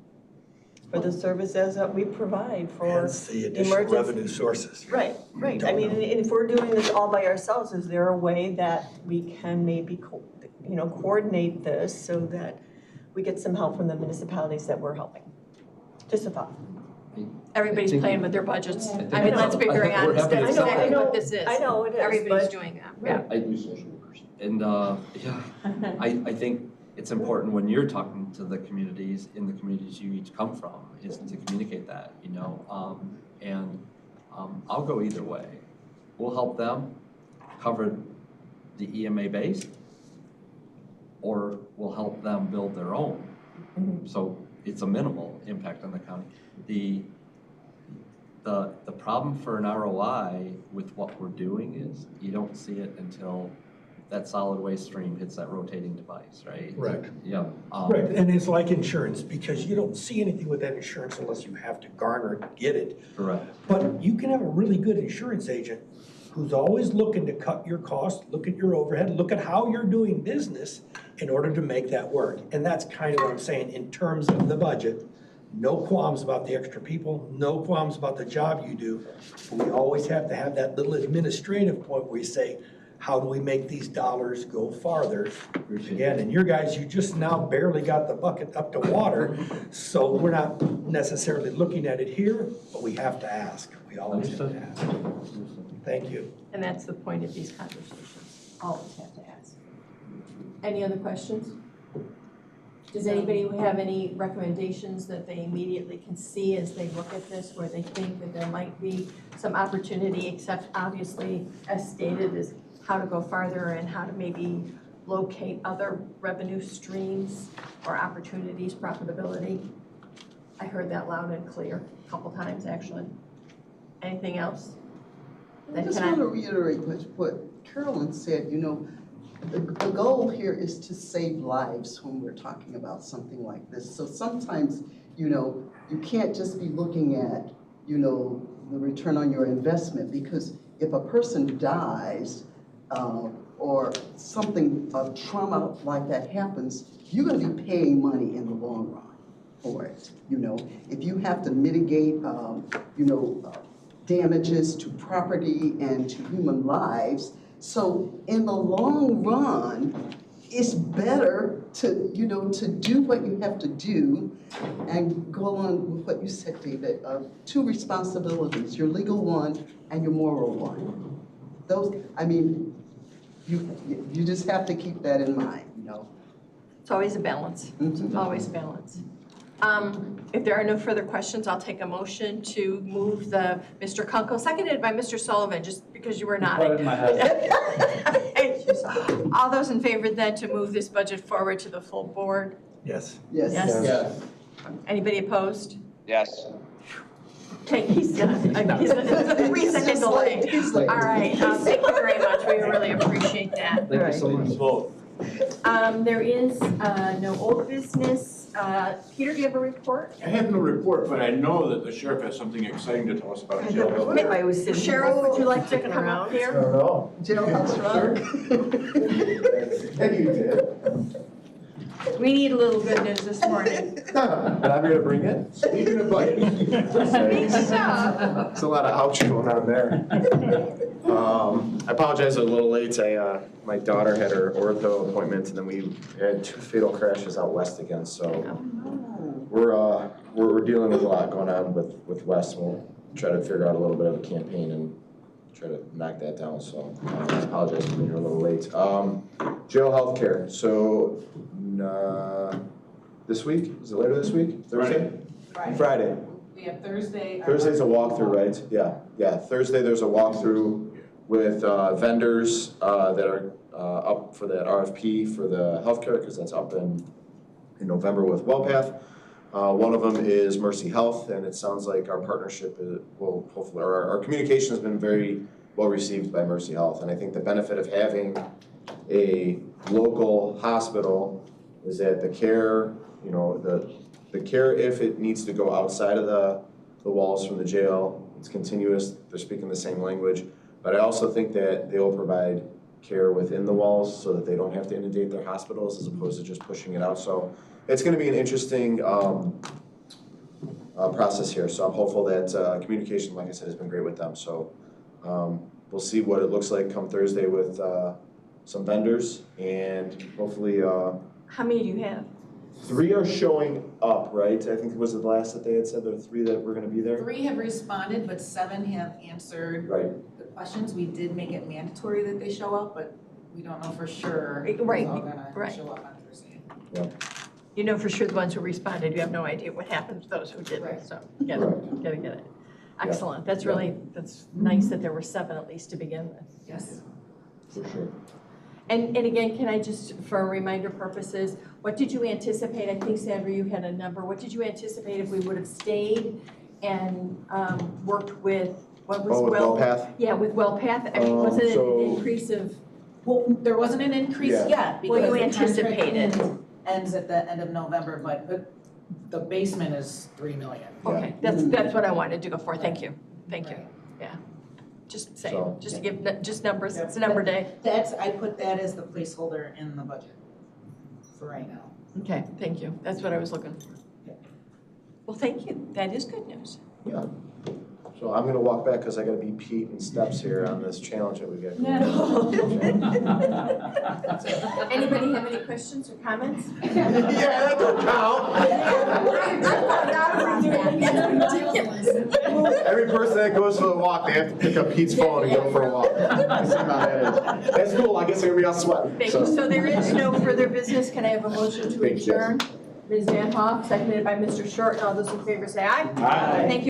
for the services that we provide for Hence the additional revenue sources. Right. I mean, and if we're doing this all by ourselves, is there a way that we can maybe, coordinate this so that we get some help from the municipalities that we're helping? Just a thought. Everybody's playing with their budgets. I think I mean, let's be very honest. That's exactly what this is. I know it is. Everybody's but- doing that. Yeah. I think it's important when you're talking to the communities, in the communities you each come from, is to communicate that, I'll go either way. We'll help them cover the EMA base, or we'll help them build their own. So it's a minimal impact on the county. The problem for an ROI with what we're doing is you don't see it until that solid waste stream hits that rotating device, right? Right. Yeah. Right, and it's like insurance, because you don't see anything with that insurance unless you have to garner it to get it. Correct. But you can have a really good insurance agent who's always looking to cut your costs, look at your overhead, look at how you're doing business in order to make that work. And that's kind of what I'm saying in terms of the budget. No qualms about the extra people, no qualms about the job you do. But we always have to have that little administrative point where you say, how do we make these dollars go farther? Again, and your guys, you just now barely got the bucket up to water, so we're not necessarily looking at it here, but we have to ask. We always have to ask. Thank you. And that's the point of these conversations. Always have to ask. Any other questions? Does anybody have any recommendations that they immediately can see as they look at this, where they think that there might be some opportunity, except obviously, as stated, is how to go farther and how to maybe locate other revenue streams or opportunities, profitability? I heard that loud and clear a couple times, actually. Anything else? I just want to reiterate what Carolyn said. The goal here is to save lives when we're talking about something like this. So sometimes you know, you can't just be looking at, you know, the return on your investment, because if a person dies, or something, a trauma like that happens, you're gonna be paying money in the long run for it, you know. If you have to mitigate, you know, damages to property and to human lives, so in the long run, it's better to, you know, to do what you have to do and go along with what you said, David, two responsibilities, your legal one and your moral one. Those, I mean, you just have to keep that in mind, you know. It's always a balance. It's always a balance. If there are no further questions, I'll take a motion to move the Mr. Kunkel, seconded by Mr. Sullivan, just because you were nodding. All those in favor then to move this budget forward to the full board? Yes. Yes. Yes. Anybody opposed? Yes. Okay, he's done. He's a 3-second delay. All right, thank you very much. We really appreciate that. Thank you so much. There is no old business. Peter, do you have a report? I have no report, but I know that the sheriff has something exciting to tell us about jail. I was sitting. Sheriff, would you like to come up here? know. Jailhouse Rock. And you did. We need a little good news this morning. And I'm here to bring it. Speaking of budget. Big stuff. There's a lot of ouch going on there. I apologize, I'm a little late. My daughter had her ortho appointment, and then we had 2 fatal crashes out west again. So we're dealing with a lot going on with West. We'll try to figure out a little bit of a campaign and try to knock that down. So I apologize for being here a little late. Jail healthcare. So this week, is it later this week? Thursday? Friday. We have Thursday. Thursday's a walkthrough, right? Yeah. Thursday there's a walkthrough with vendors that are up for that RFP for the healthcare, because that's up in November with WellPath. One of them is Mercy Health, and it sounds like our partnership will hopefully, or our communication has been very well received by Mercy Health. And I think the benefit of having a local hospital is that the care, you know, the care, if it needs to go outside of the walls from the jail, it's continuous, they're speaking the same language. But I also think that they will provide care within the walls so that they don't have to inundate their hospitals as opposed to just pushing it out. So it's gonna be an interesting process here. So I'm hopeful that communication, like I said, has been great with them. So we'll see what it looks like come Thursday with some vendors, and hopefully How many do you have? 3 are showing up, right? I think it was the last that they had said there were 3 that were gonna be there. 3 have responded, but 7 have answered the questions. We did make it mandatory that they show up, but we don't know for sure who's all gonna show up on Thursday. Yeah. You know for sure the ones who responded, you have no idea what happened to those who didn't, so get it. Excellent, that's really, that's nice that there were 7 at least to begin with. Yes. For sure. And again, can I just, for reminder purposes, what did you anticipate? I think Sandra, you had a number. What did you anticipate if we would have stayed and worked with, what was with WellPath? Yeah, with WellPath. I mean, was it an increase of? Well, there wasn't an increase yet because Well, you the contract anticipated. ends at the end of November, but the basement is $3 million. Okay, that's what I wanted to go for. Thank you. Yeah. Just say, just to give, just numbers. It's a number day. I put that as the placeholder in the budget for right now. Okay, thank you. That's what I was looking for. Well, thank you. That is good news. Yeah. So I'm gonna walk back because I gotta be Pete and Steps here on this challenge that we got. Anybody have any questions or comments? Yeah, that don't count. Every person that goes for a walk, they have to pick up Pete's phone and go for a walk. I see how that is. That's cool. I guess everybody else sweating. Thank you. So there is no further business. Can I have a motion to adjourn? Ms. Van Hoff, seconded by Mr. Short. All those in favor say aye. Aye. Thank you.